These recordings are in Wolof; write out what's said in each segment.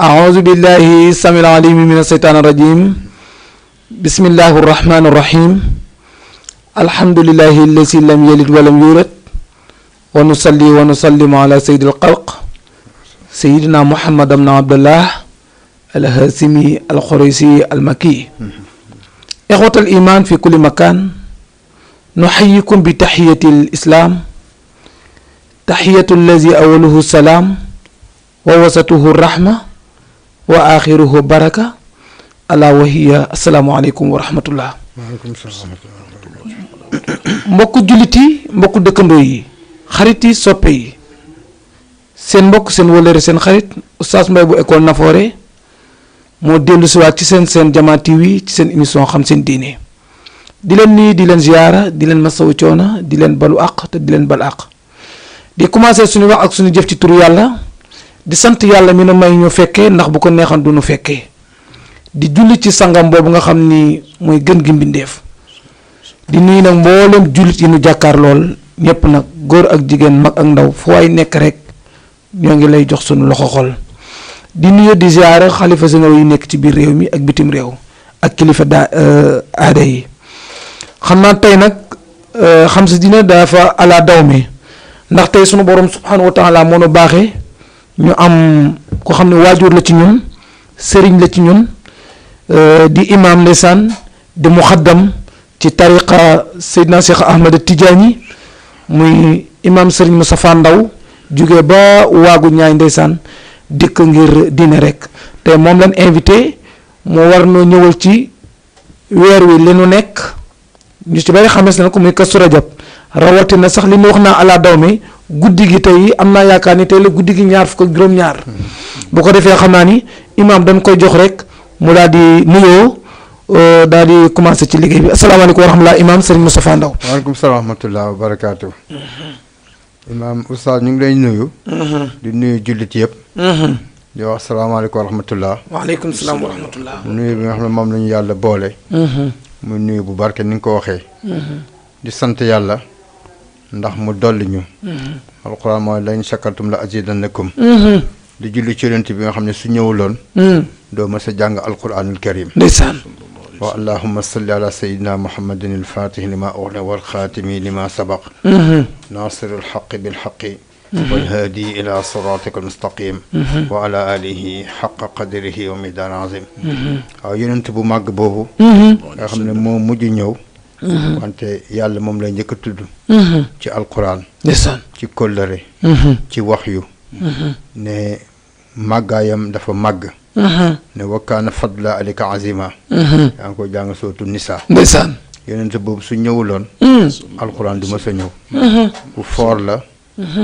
أعوذ بالله السميع العليم من الشيطان الرجيم بسم الله الرحمن الرحيم الحمد لله الذي لم يلد ولم يولد ونصلي ونسلم على سيد الخلق سيدنا محمد بن عبد الله الهاشمي القريشي المكي إخوة الإيمان في كل مكان نحييكم بتحية الإسلام تحية الذي أوله السلام ووسطه الرحمة وآخره بركة ألا وهي السلام عليكم ورحمة الله. waaleykum salaam. mbokku jullit yi mbokku dëkkandoo yi xarit yi soppe yi seen mbokk seen wëllëre seen xarit Oustaz Mbaye bu école Nafoore moo dellu si waat ci seen Jamaa TV ci seen émission xam seen diine di leen nii di leen ziyaara di leen masawu coono di leen balu àq te di leen bal àq di commencé suñu wax ak suñu jëf ci turu yàlla di sant yàlla mi nu may ñu fekkee ndax bu ko neexan du nu fekkee di julli ci sangam boobu nga xam ni mooy gën gi mbindeef di nuyu nag mboolem jullit yi nu jàkkaar lool ñëpp nag góor ak jigéen mag ak ndaw fu waay nekk rek ñoo ngi lay jox suñu loxo xol di nuyu di ziyaara xalifa généraux yi nekk ci biir réew mi ak bitim réew ak kilifa aada yi xam naa tey nag xam si dina dafa ala daw mi ndax tey sunu borom subhanahu wa taala moo nu baaxee ñu am ko xam ne waajur la ci ñun sëriñ la ci ñun di imam ndeysaan di muxaddam ci tariqa Seydina Cheikh Ahmed Tidiane muy imam Serigne Moustapha Ndaw jóge ba waagu ñaay ndeysaan dikk ngir diine rek te moom lañ invité moo war noo ñëwal ci weer wi li nu nekk ñu ci bari xamees na ko muy Kazu Rajab rawatina sax li mu wax naa ala daw mi guddi gi tey am naa yaakaar ni tey la guddi gi ñaar fukk ak juróom-ñaar bu ko defee xam naa ni imam dañ koy jox rek mu daal di nuyoo daal di commencé ci liggéey bi asalaamaaleykum wa rahmatulah imam Serigne Moustapha Ndaw. waaleykum salaam wa rahmatulah wa barakaatu. imaam Oustaz ñu ngi lay nuyu. di nuyu jullit yëpp. di wax salaamaaleykum wa rahmatulah. waaleykum salaam wa rahmatulah. nuyu bi nga xam ne moom la ñu yàlla boole. muy nuyu bu barke ni nga ko waxee. di sant yàlla ndax mu dolli ñu. alquran mooy la in shakartum la azidannakum. di julli ci yonent bi nga xam ne su ñëwuloon. doo ma sa jàng alquranul karim. ndeysaan. wa allahumma salli ala sayyidina muhammadin alfatih lima ughliqa wal khatimi lima sabaq. nasiril haqqi bil haqqi. wal hadi ila siratika al mustaqim. wa ala alihi haqqa qadrihi wa miqdarin azim. waaw yonent bu màgg boobu. nga xam ne moo mujj ñëw. wante yàlla moom lay njëkk a tudd. ci alquran. ndeysaan. ci kóllëre. ci waxyu. ne màggaayam dafa màgg. ne wa kaana fadla alika azima. yaa ngi ko jàng sootu nisa. ndeysaan. yonent boobu su ñëwuloon. alquran du ma sa ñëw. ku foor la.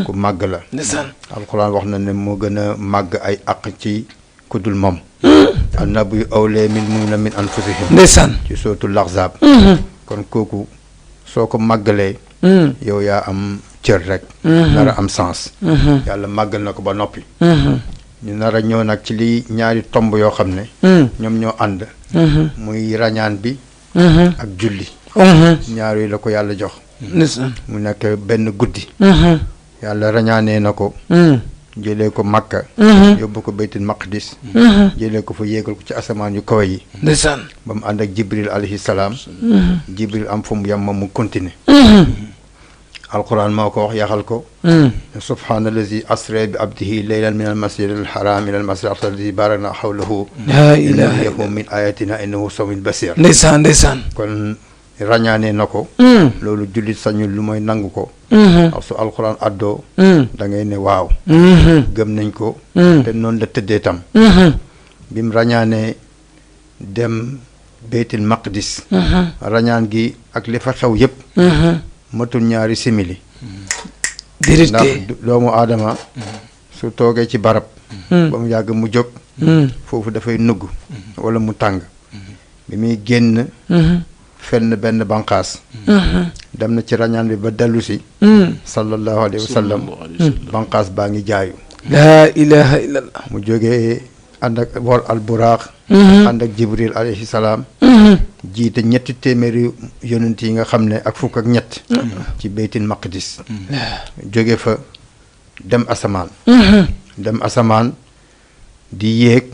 ku màgg la. ndeysaan. alquran wax na ne moo gën a màgg ay àq ci ku dul moom. annabi awlee min mu'minina min anfusihim. ndeysaan. ci sootu laxzaab. kon kooku soo ko màggalee. yow yaa am cër rek. nar a am sens. yàlla màggal na ko ba noppi. ñu nar a ñëw nag ci li ñaari tomb yoo xam ne. ñoom ñoo ànd. muy rañaan bi. ak julli. ñaar yi la ko yàlla jox. mu nekk benn guddi. yàlla rañaanee na ko. jëlee ko Makka. yóbbu ko baytul maqdis. jëlee ko fa yéegal ko ci asamaan yu kawe yi. ndeysaan. ba mu ànd ak Jibril alayhi salaam. Jibril am fu mu yem mu continuer. alquran moo ko wax yaxal ko. subhaanallazi asra bi abdihi laylan min almasjid alharam ila almasjid aqsa allazi barakna hawlahu. laa ilaaha innahu min ayatina innahu samiun basir. ndeysaan ndeysaan. kon ràññaanee na ko. loolu jullit sañul lu mooy nangu ko. ak su alquran addoo. da ngay ne waaw. gëm nañ ko. te noonu la tëddee tam. bi mu ràññaanee dem beytil maqdis. ràññaan gi ak li fa xew yëpp. matul ñaari simili. ndax doomu aadama su toogee ci barab. ba mu yàgg mu jóg. foofu dafay nugg. wala mu tàng. bi muy génn. fenn benn banqaas. dem na ci rañaan bi ba dellu si. sallallahu alayhi wa sallam. banqaas baa ngi jaayu. laa ilaha illallah. mu jógee ànd ak wol al buraax. ànd ak Jibril alayhi salaam. jiite ñetti téeméeri yonent yi nga xam ne ak fukk ak ñett. ci beytil maqdis. jóge fa dem asamaan. dem asamaan di yéeg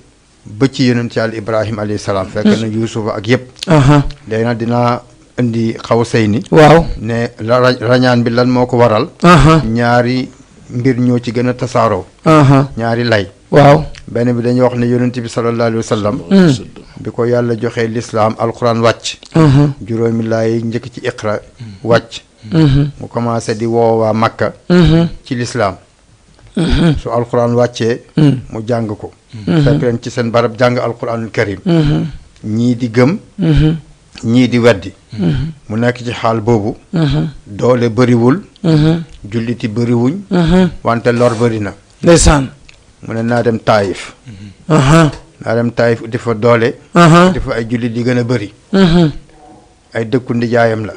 ba ci yonent yàlla Ibrahima alayhi salaam fekk na Yuusufa ak yëpp léegi nag dinaa indi xaw sëy ni waaw ne rañaan bi lan moo ko waral ñaari mbir ñoo ci gën a tasaaroo ñaari lay waaw benn bi dañuy wax ne yonent bi sallallahu alayhi wa sallam bi ko yàlla joxee lislaam alquran wàcc juróomi laay njëkk ci iqra wàcc mu commencé di woowaa Makka ci lislaam su alquran wàccee mu jàng ko fekk leen ci seen barab jàng alquranul karim ñii di gëm ñii di weddi mu nekk ci xaal boobu doole bëriwul julliti bëriwuñ wante lor bëri na ndeysaan mu ne naa dem taayif naa dem taayif uti fa doole uti fa ay jullit yi gën a bëri ay dëkku ndijaayam la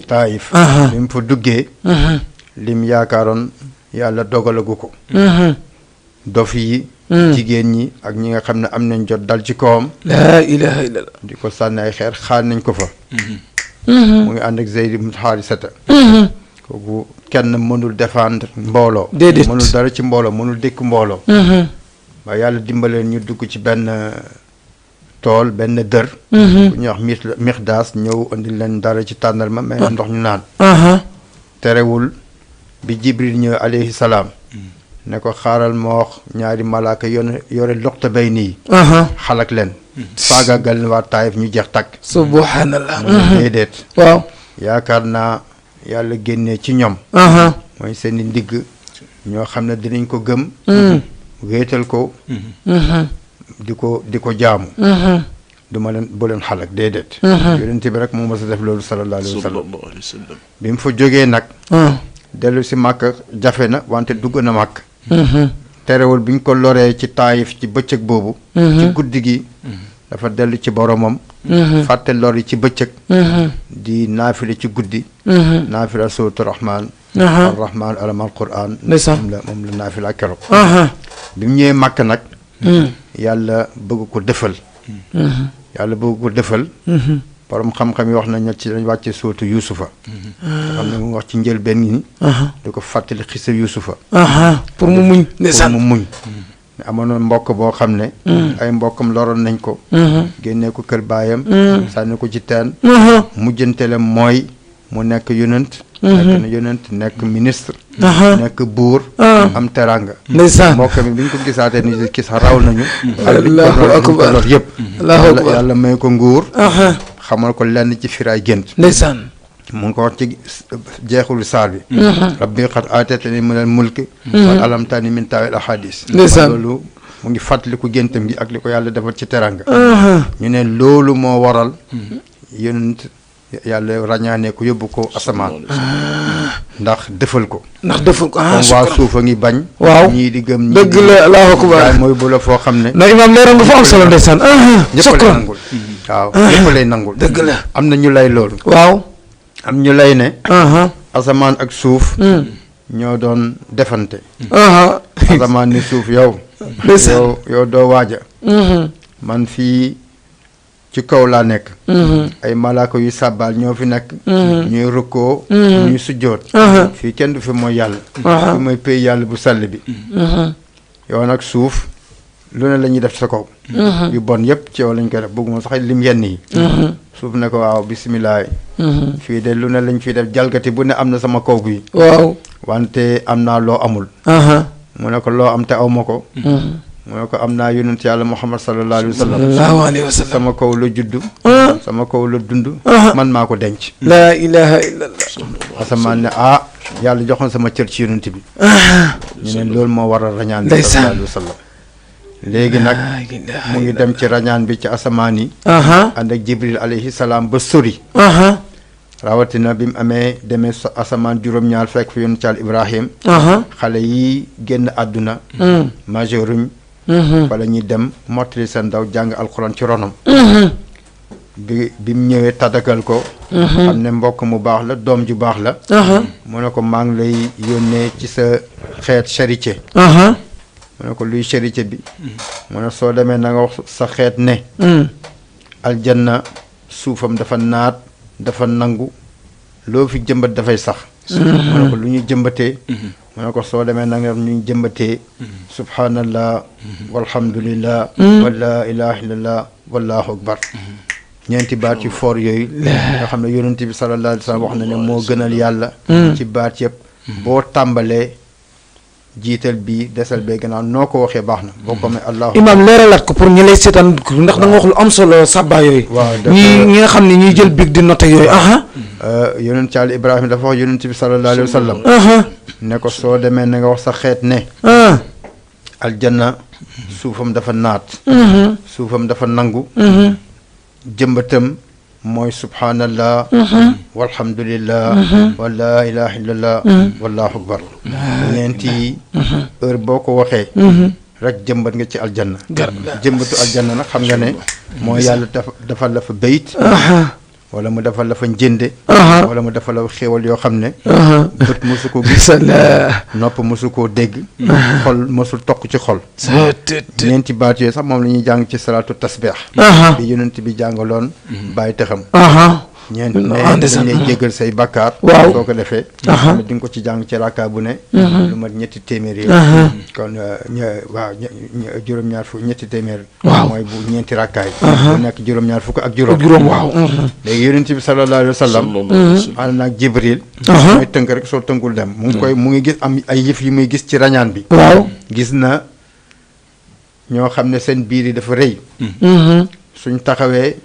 taayif bi mu fa duggee lim yaakaaroon yàlla dogalagu ko dof yi jigéen ñi ak ñi nga xam ne am nañ jot dal ci kawam laa ilaha illallah di ko sànni ay xeer xaar nañ ko fa mu ngi ànd ak Zayd ibn Haarisata kooku kenn mënul défendre mbooloo déedéet mënul dara ci mbooloo mënul dékk mbooloo ba yàlla dimbaleen ñu dugg ci benn tool benn dër bu ñuy wax Mixdaas ñëw indi leen dara ci tàndarma mais ndox ñu naan terewul bi Jibril ñëw alayhi salaam ne ko xaaral ma wax ñaari malaaka yore loxta bay nii xalak leen faagaagal waa Taayif ñu jeex takk subhanallah déedéet waaw yaakaar naa yàlla génnee ci ñoom mooy seeni ndigg ñoo xam ne dinañ ko gëm wéetal ko di ko jaamu duma leen bu leen xalak déedéet yonent bi rek moo mës a def loolu sallallahu alayhi wa sallam bi mu fa jógee nag dellu si Màkka jafe na wante dugg na Màkka terewul bi ñu ko loree ci Taayif ci bëccëg boobu ci guddi gi dafa dellu ci boromam fàtte lor yi ci bëccëg di naafila ci guddi naafila suuratu rahmaan arrahmaan alamal quraan moom la naafila keroog bi mu ñëwee Màkka nag yàlla bëgg ko defal borom xam-xam yi wax nañ ci dañ wàcce sootu Yuusufa xam ne mu wax ci njëlbeen gi di ko fàttali xisa Yuusufa pour mu muñ ne amoon mbokk boo xam ne ay mbokkam loroon nañ ko génnee ko kër baayam sànni ko ci teen mujjantelam mooy mu nekk yonent nekk ministre nekk buur am teranga mbokk mi bi ñu ko gisaatee ni kis raw nañu allahu akbar lor yëpp yàlla may ko nguur xamal ko lenn ci firaay gént ndeysaan mu ngi ko wax ci jeexulu saar bi rabbi qad aatatani minal mulki wa allamtani min taawil ahadis loolu mu ngi fàttaliku géntam gi ak li ko yàlla defal ci teranga ñu ne loolu moo waral yonent yàlla ràññaane ko yóbbu ko asamaan ndax defal ko comme waa suufa ngi bañ waaw ñii di gëm dëgg la allahu akbar mooy bu la foo xam ne na imaam leeral nga fa am solo ndeysaan ñëpp lay nangul waaw ñëpp lay nangul dëgg la am na ñu lay loolu waaw am ñu lay ne asamaan ak suuf ñoo doon defante asamaan ni suuf yow doo waaja man fii ci kaw laa nekk ay malaaka yu sàbbaal ñoo fi nekk ñuy rukkoo ñuy sujjoot fii kenn du fi mooy yàlla fi mooy pay yàlla bu sell bi yow nag suuf lu ne la ñuy def sa kaw yu bon yëpp ci yow lañ koy def bëgg moom sax lim yenn yi suuf ne ko waaw bisimilah fii de lu ne lañ fiy def jalgati bu ne am na sama kaw gi waaw wante am naa loo amul mu ne ko loo am te aw ma ko mu ne ko am naa yonent yàlla Muhammad sallallahu alayhi wa sallam sama kaw la juddu sama kaw la dund man maa ko denc laa ilaha illallah asamaan ne yàlla joxoon sama cër ci yonent bi ñu ne loolu moo waral rañaan bi sallallahu alayhi wa sallam léegi nag mu ngi dem ci rañaan bi ci asamaan yi ànd ak Jibril alayhi salaam ba sori rawatina bi mu demee asamaan juróom-ñaar fekk fi yonent yàlla Ibrahim xale yi génn àdduna majeuruñ wala ñuy dem mottali seen ndaw jàng alxuraan ci ronam bi mu ñëwee tadagal ko xam ne mbokk mu baax la doom ju baax la mu ne ko maa ngi lay yónnee ci sa xeet charité mu ne ko luy charité bi mu ne soo demee na nga wax sa xeet ne aljanna suufam dafa naat dafa nangu loo fi jëmbat dafay sax mu ne ko lu ñuy jëmbatee mu ne ko soo demee nag ñu jëmbatee subhanallah walhamdulillah wa la ilaha illallah wallahu akbar ñeenti baat yu foor yooyu nga xam ne yonent bi sallallahu alayhi wa sallam wax na ne moo gënal yàlla ci baat yëpp boo tàmbalee jiital bii desal bee gannaaw noo ko waxee baax na boo ko may allahu imaam leeralaat ko pour ñi lay seetaan ndax da nga wax lu am solo sàbbaa yooyu waaw ñi nga xam ne ñuy jël big di noté yooyu yonent Yàlla Ibrahima dafa wax yonent bi sallallahu alayhi wa sallam ne ko soo demee na nga wax sa xeet ne aljanna suufam dafa naat suufam dafa nangu jëmbatam mooy subhanallah walhamdulillah wa la ilaha illallah wallahu akbar ñeenti heure boo ko waxee rek jëmbat nga ci aljanna jëmbatu aljanna nag xam nga ne mooy yàlla defal la fa bayit wala mu defal la fa njënde wala mu defal la xéewal yoo xam ne bët mosu ko gis nopp mosu koo dégg xol mosul tokk ci xol ñeenti baat yooyu sax moom la ñuy jàng ci salaatu tasbih bi yonent bi jàngaloon bàyyi taxam ñeent dañ lay jéggal say bakkaar soo ko defee xam di nga ko ci jàng ci rakka bu ne lu mat ñetti téeméer yi kon juróom-ñaar fukk ñetti téeméer mooy bu ñeenti rakkaay bu nekk juróom-ñaar fukk ak juróom waaw léegi yonent bi sallallahu alayhi wa sallam ànd naag Jibril mooy tënk rek soo tënkul dem mu ngi gis am ay yëf yi muy gis ci rañaan bi gis na ñoo xam ne seen biir yi dafa rëy suñ taxawee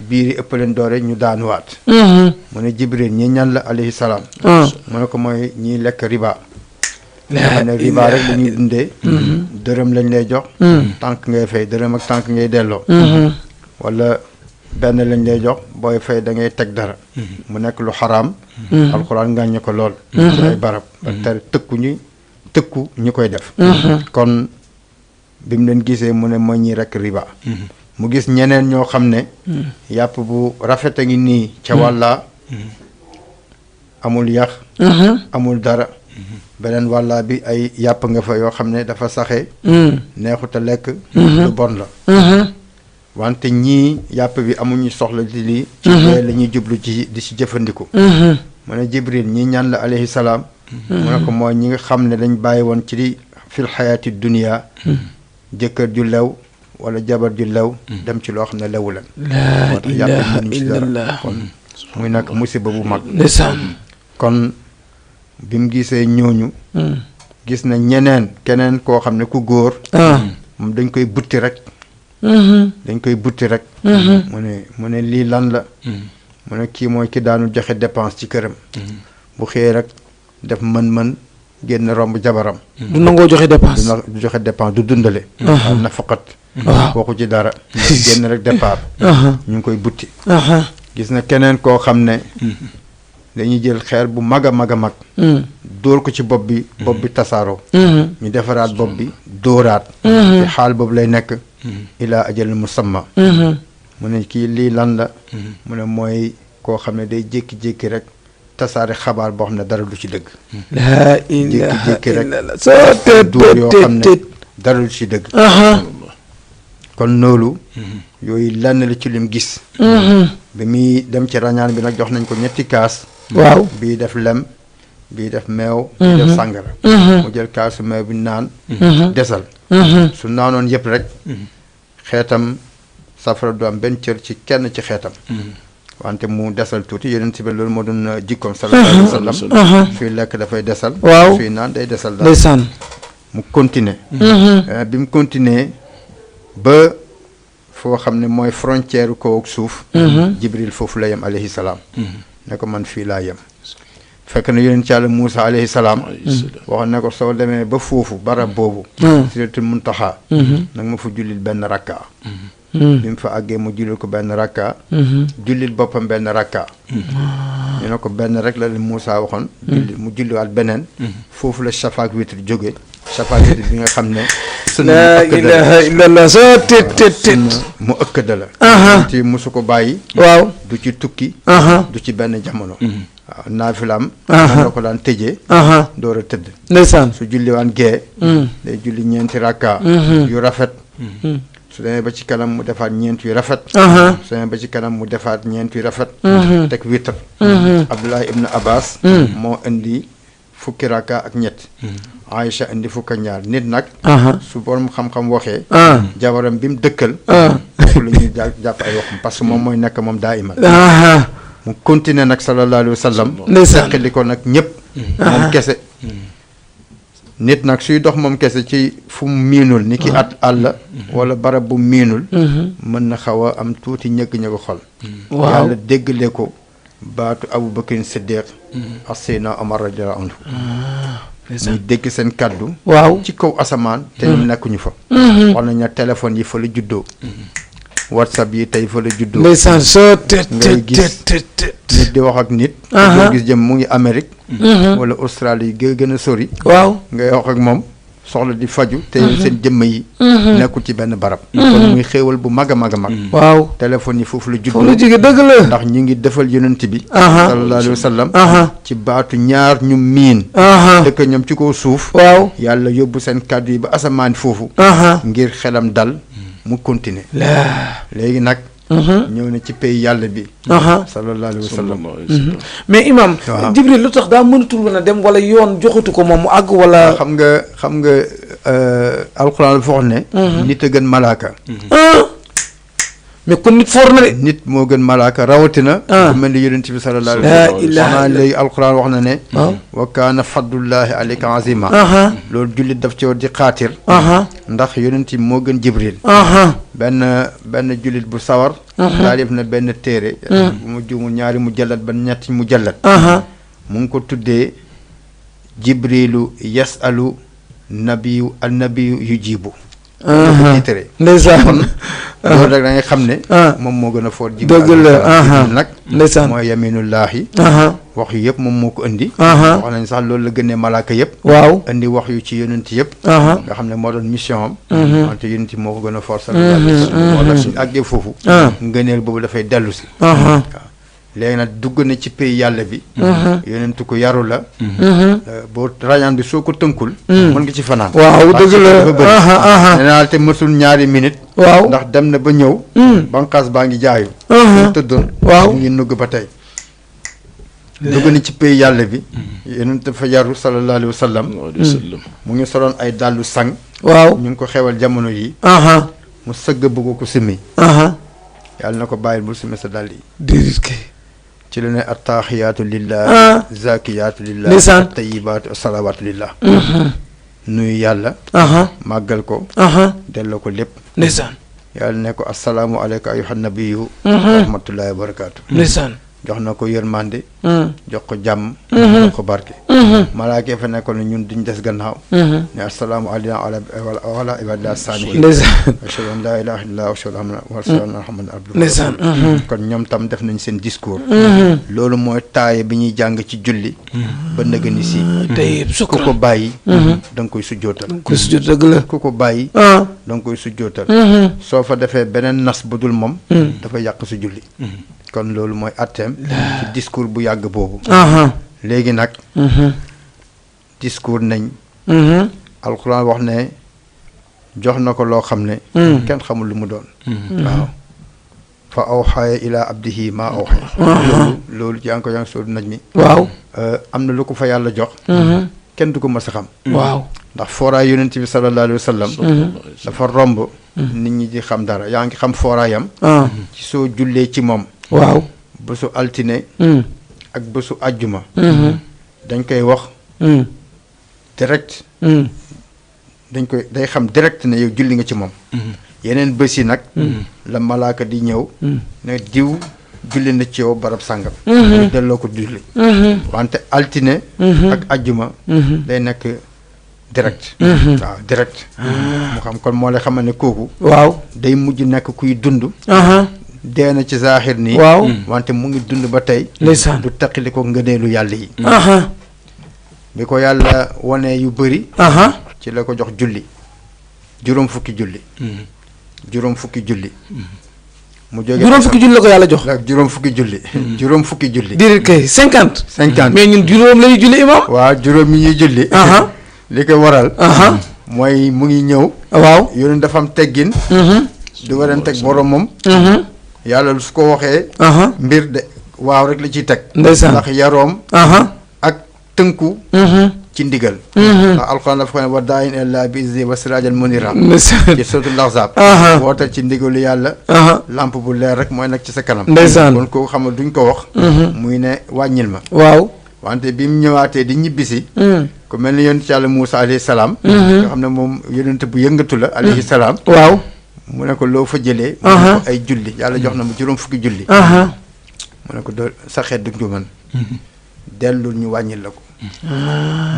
biir yi ëpp leen doore ñu daanuwaat mu ne Jibril ñi ñan la alayhi salaam mu ne ko mooy ñiy lekk riba nga xam ne riba rek la ñuy dundee dërëm lañ lay jox tànk ngay fay dërëm ak tànk ngay delloo wala benn lañ lay jox booy fay da ngay teg dara mu nekk lu xaraam alxuraan ngàññe ko lool ci ay barab ba tere tëkku ñu koy def kon bi mu leen gisee mu ne mooy ñi rekk riba mu gis ñeneen ñoo xam ne yàpp bu rafet a ngi nii ca wàllaa amul yax amul dara beneen wàllaa bi ay yàpp nga fa yoo xam ne dafa saxe neexut a lekk lu bon la wante ñii yàpp bi amuñu soxla di lii ci dee la ñuy jublu ci di ci jëfandiku mu ne Jibril ñi ñaan la alayhi salaam mu ne ko mooy ñi nga xam ne dañ bàyyi woon ci di fil xayaati dunia jëkkër ju lew wala jabar ju lew dem ci loo xam ne lewu leen moo tax yàpp mënuñ ci dara kon muy nag musiba bu mag kon bi mu gisee ñooñu gis na keneen koo xam ne ku góor moom dañ koy butti rek mu ne lii lan la mu ne kii mooy ki daanu joxe dépense ci këram bu xëyee rek def mën-mën génn romb jabaram du nangoo joxe dépense du joxe dépense du dundale waaw na faqat waxu ci dara génn rek départ ñu ngi koy butti gis na keneen koo xam ne dañuy jël xeer bu mag a mag a mag dóor ko ci bopp bi tasaaroo ñu defaraat bopp bi dóoraat ci xaal boobu lay nekk ilaa ajal musamma mu ne kii lii lan la mu ne mooy koo xam ne day jékki-jékki rek tasaare xabaar boo xam ne dara du ci dëgg jékki-jékki rek dóor yoo xam ne dara du ci dëgg kon loolu yooyu lenn la ci lim gis bi muy dem ci rañaan bi nag jox nañ ko ñetti kaas waaw bii def lem bii def meew bii def sàngara mu jël kaasu meew bi naan desal su naanoon yëpp rek xeetam safara du am benn cër ci kenn ci xeetam wante mu desal tuuti yeneen si bi loolu moo doon jikkoom sallallahu alayhi wa sallam suy lekk dafay desal suy naan day desal daal ndeysaan mu continuer bi mu continuer ba foo xam ne mooy frontière kaw ak suuf Jibril foofu la yem alayhi salaam ne ko man fii laa yem fekk na yonent Yàlla Muusa alayhi salaam waxoon ne ko soo demee ba foofu barab boobu Sidratul Muntaha nag ma fa jullil benn rakka bi mu fa àggee mu jullil ko benn rakka jullil boppam benn rakka ñu ne ko benn rek la Muusa waxoon mu julliwaat beneen foofu la shafaak witr jóge shafaak witr bi nga xam ne laa ilaha illallah soo tet mu ëkkada la ci mosu ko bàyyi waaw du ci tukki du ci benn jamono waaw naafilaam la ko daan tëjee door a tëdd ndeysaan su julliwaan gee day julli ñeenti rakka yu rafet su demee ba ci kanam mu defaat ñeent yu rafet su demee ba ci kanam mu defaat ñeent yu rafet teg witr Abdullah ibn Abbas moo indi fukki raka ak ñett Aïcha indi fukk ak ñaar nit nag su borom xam-xam waxee jabaram bi mu dëkkal foofu la ñuy jàpp ay waxam parce que moom mooy nekk moom daa iman mu continuer nag sallallahu alayhi wa sallam seqali ko nag ñëpp moom kese nit nag suy dox moom kese ci fu mu miinul ni ki at àll wala barab bu miinul mën na xaw a am tuuti ñëgg-ñëgg xol yàlla déggale ko baatu Abu Bakrin Siddiq ak Seydina Omar radiyallahu anhu muy dégg seen kàddu ci kaw asamaan te ñu nekkuñu fa wax nañ ne téléphone yi fa la juddoo WhatsApp yi tey fa la juddoo ndeysaan soo ngay gis nit di wax ak nit boo gis jëm mu ngi Amérique wala Australie yi gën a sori ngay wax ak moom soxla di faju te seen jëmm yi nekkul ci benn barab kon muy xéewal bu mag a mag a mag téléphone yi foofu la juddoo dëgg la ndax ñu ngi defal yonent bi sallallahu alayhi wa sallam ci baatu ñaar ñu miin dëkk ñoom ci kaw suuf yàlla yóbbu seen kàddu yi ba asamaan foofu ngir xelam dal mu continuer léegi nag ñëw na ci pays yàlla bi sallallahu alayhi wa sallam mais imam Jibril lu tax daa mënatul woon a dem wala yoon joxatu ko moom mu àgg wala xam nga alxuraan dafa wax ne nit a gën malaaka mais kon nit foor na de nit moo gën malaaka rawatina ku mel ni yonent bi sallallahu alayhi wa sallam léegi alxuraan wax na ne wa kaana fadlullahi alayka azima loolu jullit daf ci war di xaatir ndax yonent bi moo gën Jibril benn jullit bu sawar taalif na benn téere bu mu juumul ñaari mu jallat ba ñetti mu jallat mu ngi ko tuddee Jibrilu yasalu nabiyu an nabiyu yujibu tere ndeysaan loolu rek da ngay xam ne moom moo gën a foor Jibril dëgg la nag ndeysaan mooy yaminullaahi wax yu yëpp moom moo ko indi wax nañ sax loolu la gënee malaaka yëpp indi wax yu ci yonent yëpp nga xam ne moo doon mission am wante yonent yi moo ko gën a foor sallallahu alayhi wa sallam moo tax suñu àggee foofu ngëneel boobu dafay dellu si waaw léegi nag dugg na ci pays yàlla bi yonentu ko yaru la boo rañaan bi soo ko tënkul mën nga ci fanaan dëgg la nee naa te mësul ñaari minute ndax dem na ba ñëw banqaas baa ngi jaayu mu tëddoon mu ngi nugg ba tey dugg na ci pays yàlla bi yonent dafa yaru sallallahu alayhi wa sallam mu ngi soloon ay dàllu sang ñu ngi ko xewal jamono yi mu sëgg bëgg ko simmi yàlla na ko bàyyil bul simmi sa dàll yi ci la ne attaaxiyaatu lillah zakiyaatu lillah tayibaatu asalawaatu lillah nuyu yàlla màggal ko delloo ko lépp ndeysaan yàlla ne ko asalaamu aleyka ayuha nabiyu rahmatullahi wa barakaatu ndeysaan jox na ko yërmande jox ko jàmm jox ko barke malaaka fa nekkoon ne ñun duñ des gannaaw ne assalaamu alayna ala ibadillah saalihin ashhadu an laa ilaaha illallah wa ashhadu anna muhammadan abduhu kon ñoom tam def nañ seen discours loolu mooy taaye bi ñuy jàng ci julli ba nëga ni si ku ko bàyyi da nga koy sujjootal ku ko bàyyi da nga koy sujjootal soo fa defee beneen nas bu dul moom dafa yàq su julli kon loolu mooy atteem ci discours bu yàgg boobu léegi nag discours nañ alxuraan wax ne jox na ko loo xam ne kenn xamul lu mu doon waaw fa awxaya ila abdihi maa awxaya loolu yaa ngi ko yaa ngi soo naj mi am na lu ko fa yàlla jox kenn du ko mës a xam ndax fooraay yonent bi sallallahu alayhi wa sallam dafa romb nit ñi di xam dara yaa ngi xam fooraayam ci soo jullee ci moom bésu altine ak bésu àjjuma dañ koy wax direct day xam direct ne yow julli nga ci moom yeneen bés yi nag la malaaka di ñëw ne diw julli na ci yow barab sàngam delloo ko julli wante altine ak àjjuma day nekk direct waaw direct mu xam kon moo lay xamal ne kooku day mujj nekk kuy dund dee na ci zaaxir nii wante mu ngi dund ba tey du taqali ko ngëneelu yàlla yi bi ko yàlla wane yu bëri ci la ko jox julli juróom fukki julli mu jógee juróom fukki julli la ko yàlla jox juróom fukki julli diir kay 50 mais ñun juróom lañuy julli imam waaw juróom yi ñuy julli li ko waral mooy mu ngi ñëw yoonu dafa am teggin du wareen teg boromam yàlla su ko waxee mbir de waaw rek la ciy teg ndax yaroom ak tënku ci ndigal ndax alxuraan dafa ko ne wa daayin illa bi izni wa sirajan munira ci suratul ahzab wootal ci ndigalu yàlla lampe bu leer rek mooy nekk ci sa kanam ndeysaan kon kooku xam ne duñ ko wax muy ne wàññil ma waaw wante bi mu ñëwaatee di ñibbisi ku mel ni yonent yàlla Muusa alayhi salaam nga xam ne moom yonent bu yëngatu la alayhi salaam waaw mu ne ko loo fa jëlee mu ne ko ay julli yàlla jox na mu juróom fukki julli mu ne ko do sa xeet duñ ko mën dellul ñu wàññil la ko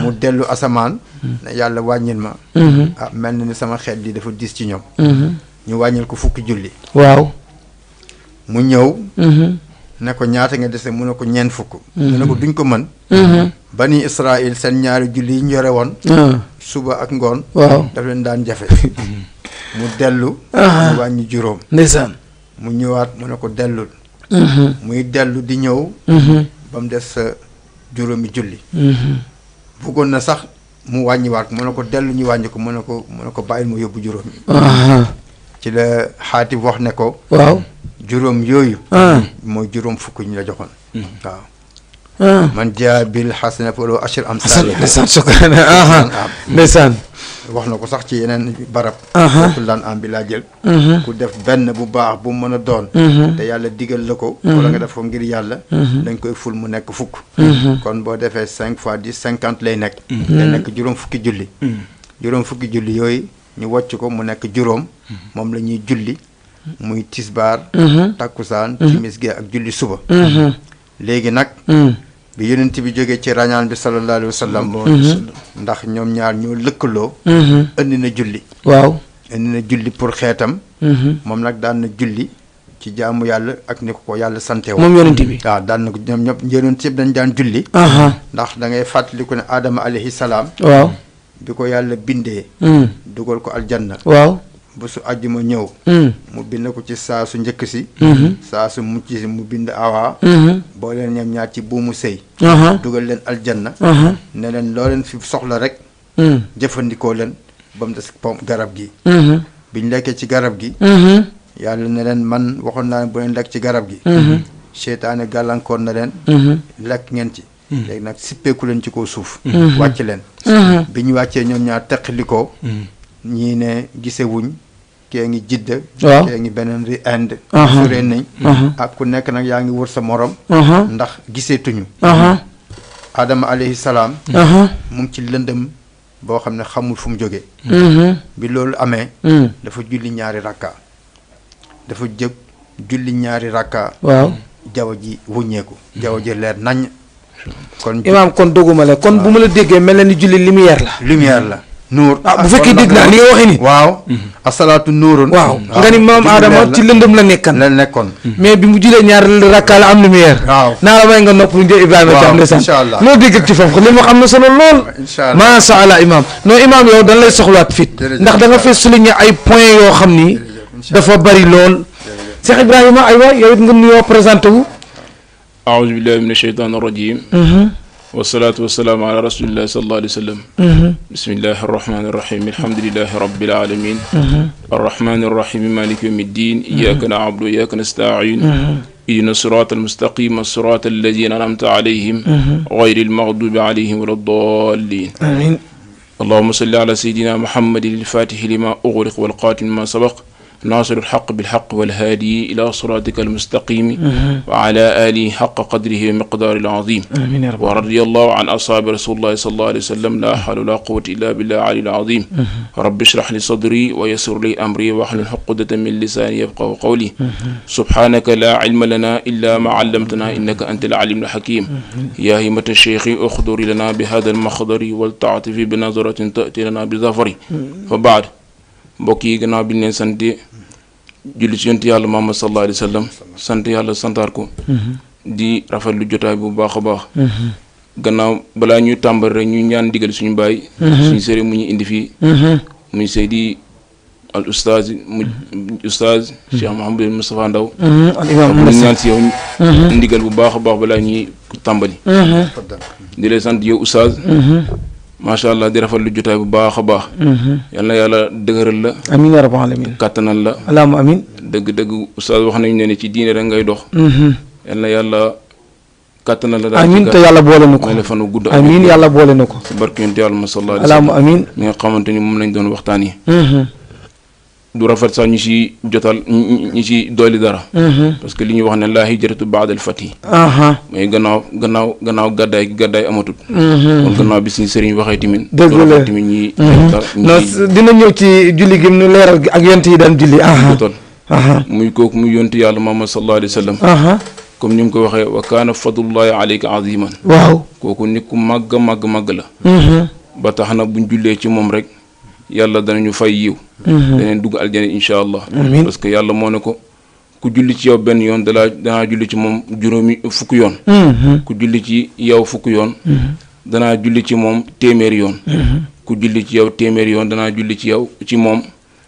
mu dellu asamaan ne yàlla wàññil ma mel na ni sama xeet li dafa diis ci ñoom ñu wàññil ko fukki julli waaw mu ñëw ne ko ñaata nga dese mu ne ko ñeent fukk mu ne ko duñ ko mën bani Israël seen ñaari julli yi ñu yore woon suba ak ngoon waaw daf leen daan jafe mu dellu mu wàññi juróom ndeysaan mu ñëwaat mu ne ko dellul muy dellu di ñëw ba mu des juróomi julli bëggoon na sax mu wàññiwaat mu ne ko dellu ñu wàññi ko mu ne ko bàyyil mu yóbbu juróom yi ci la xaatib wax ne ko waaw juróom yooyu mooy juróom fukk ñu la joxoon waaw man jaa bil xasana falahu ashru amsaalihaa ndeysaan shukran ndeysaan wax na ko sax ci yeneen barab foofu laan am bi laa jël ku def benn bu baax bu mën a doon te yàlla digal la ko wala nga def ko ngir yàlla dañ koy ful mu nekk fukk kon boo defee 5 fois 10 50 lay nekk day nekk juróom fukki julli juróom fukki julli yooyu ñu wàcc ko mu nekk juróom moom la ñuy julli muy tisbaar takkusaan timis gee ak julli suba léegi nag bi yonent bi jógee ci rañaan bi sallallahu alayhi wa sallam ndax ñoom ñaar ñoo lëkkaloo indi na julli waaw indi na julli pour xeetam moom nag daan na julli ci jaamu yàlla ak ni ko yàlla sante woon moom yonent bi waaw daan na ko ñoom ñëpp yonent yëpp dañ daan julli ndax da ngay fàttaliku ne Adama alayhi salaam waaw bi ko yàlla bindee dugal ko aljanna waaw bu su àjjuma ñëw mu bind ko ci saa su njëkk si saa su mucc si mu bind awaa boo leen ñoom ñaar ci buumu sëy dugal leen aljanna ne leen loo leen fi soxla rek jëfandikoo leen ba mu des pom garab gi biñ lekkee ci garab gi yàlla ne leen man waxoon naa ne bu leen lekk ci garab gi seytaane gàllankoor na leen lekk ngeen ci léegi nag sippeeku leen ci kaw suuf wàcc leen bi ñu wàccee ñoom ñaar teqalikoo ñii ne gisewuñ kee ngi jidda kee ngi beneen ri Inde suree nañ ak ku nekk nag yaa ngi wër sa morom ndax giseetuñu Adama alayhi salaam mu ngi ci lëndëm boo xam ne xamul fu mu jógee bi loolu amee dafa julli ñaari rakka dafa jëg julli ñaari rakka waaw jaww ji wuññeeku jaww ji leer nañ kon imaam kon doguma la kon bu ma la déggee mel na ni julli lumière la nuur bu fekkee dégg naa li nga waxee ni waaw asalaatu nuurun waaw nga ni maam Adama ci lëndëm la nekkoon mais bi mu julee ñaar rakka la am lumière waaw naa la may nga nopp lu njëkk Ibrahima Thiam ndeysaan inshallah loo dégg ci foofu li mu xam na solo lool masha Allah imaam non imaam yow dañ lay soxlaat fit ndax da nga fee souligner ay points yoo xam ni dafa bari lool Cheikh Ibrahima aywa yow it nga nuyoo présenté wu أعوذ بالله من الشيطان الرجيم والصلاة والسلام على رسول الله صلى الله عليه وسلم بسم الله الرحمن الرحيم الحمد لله رب العالمين الرحمن الرحيم مالك يوم الدين إياك نعبد وإياك نستعين إهدنا الصراط المستقيم الصراط الذين أنعمت عليهم غير المغضوب عليهم ولا الضالين آمين اللهم صل على سيدنا محمد الفاتح لما أغلق والقاتم ما سبق ناصر الحق بالحق والهادي إلى صراطك المستقيم وعلى آله حق قدره ومقدار العظيم آمين يا رب ورضي الله عن أصحاب رسول الله صلى الله عليه وسلم لا حول ولا قوة إلا بالله العلي العظيم رب اشرح لي صدري ويسر لي أمري واحلل عقدة من لساني يفقهوا قولي سبحانك لا علم لنا إلا ما علمتنا إنك أنت العليم الحكيم يا همة الشيخ اخضر لنا بهذا المخضر والتعطف بنظرة تأتي لنا بظفر فبعد mbokk yi gannaaw bi ñu leen sante julli ci yonent yàlla Muhammad sallallahu alayhi wa sallam sant yàlla santaar ko di rafetlu jotaay bu baax a baax gannaaw balaa ñuy tàmbal rek ñu ñaan digal suñu baay suñu sëriñ mu ñu indi fii muy Seydi al ustaaz Cheikh Mouhamadou Moustapha Ndaw ñu ñaan si yow ndigal bu baax a baax balaa ñuy tàmbali di leen sant yow ustaaz macha allah di rafetlu jotaay bu baax a baax. yal na yàlla dëgëral la. amiin yaa rabbal aalamiin. kàttanal la. allahumma amiin. dëgg-dëgg oustaz wax nañu ne ci diine rek ngay dox. yal na yàlla kàttanal la daal amiin te yàlla boole na ko may la fanu gudd amiin yàlla boole na ko si barke yonent yàlla ma sallallahu alayhi alaama amiin mi nga xamante ni moom lañ doon waxtaan yi du rafet sax ñu si jotal ñi si dooli dara parce que li ñuy wax ne laa hijratu ba'dal fathi mooy gannaaw gàddaay amatut kon gannaaw bi suñu sëriñ waxee tamit dëgg la tamit ñi non dina ñëw ci julli gi nu leeral gi ak yonent yi daan julli jotal muy kooku muy yonent yàlla Muhammad sallallahu alayhi wa sallam comme ni mu ko waxee wa kaana fadlullahi alayka aziman waaw kooku nit ku màgg la ba tax na buñ jullee ci moom rek yàlla danañu fay yiw daneen dugg aljana insha allah parce que yàlla moo ne ko ku julli ci yow benn yoon danaa julli ci moom fukki yoon ku julli ci yow fukki yoon danaa julli ci moom téeméeri yoon ku julli ci yow téeméeri yoon danaa julli ci yow ci moom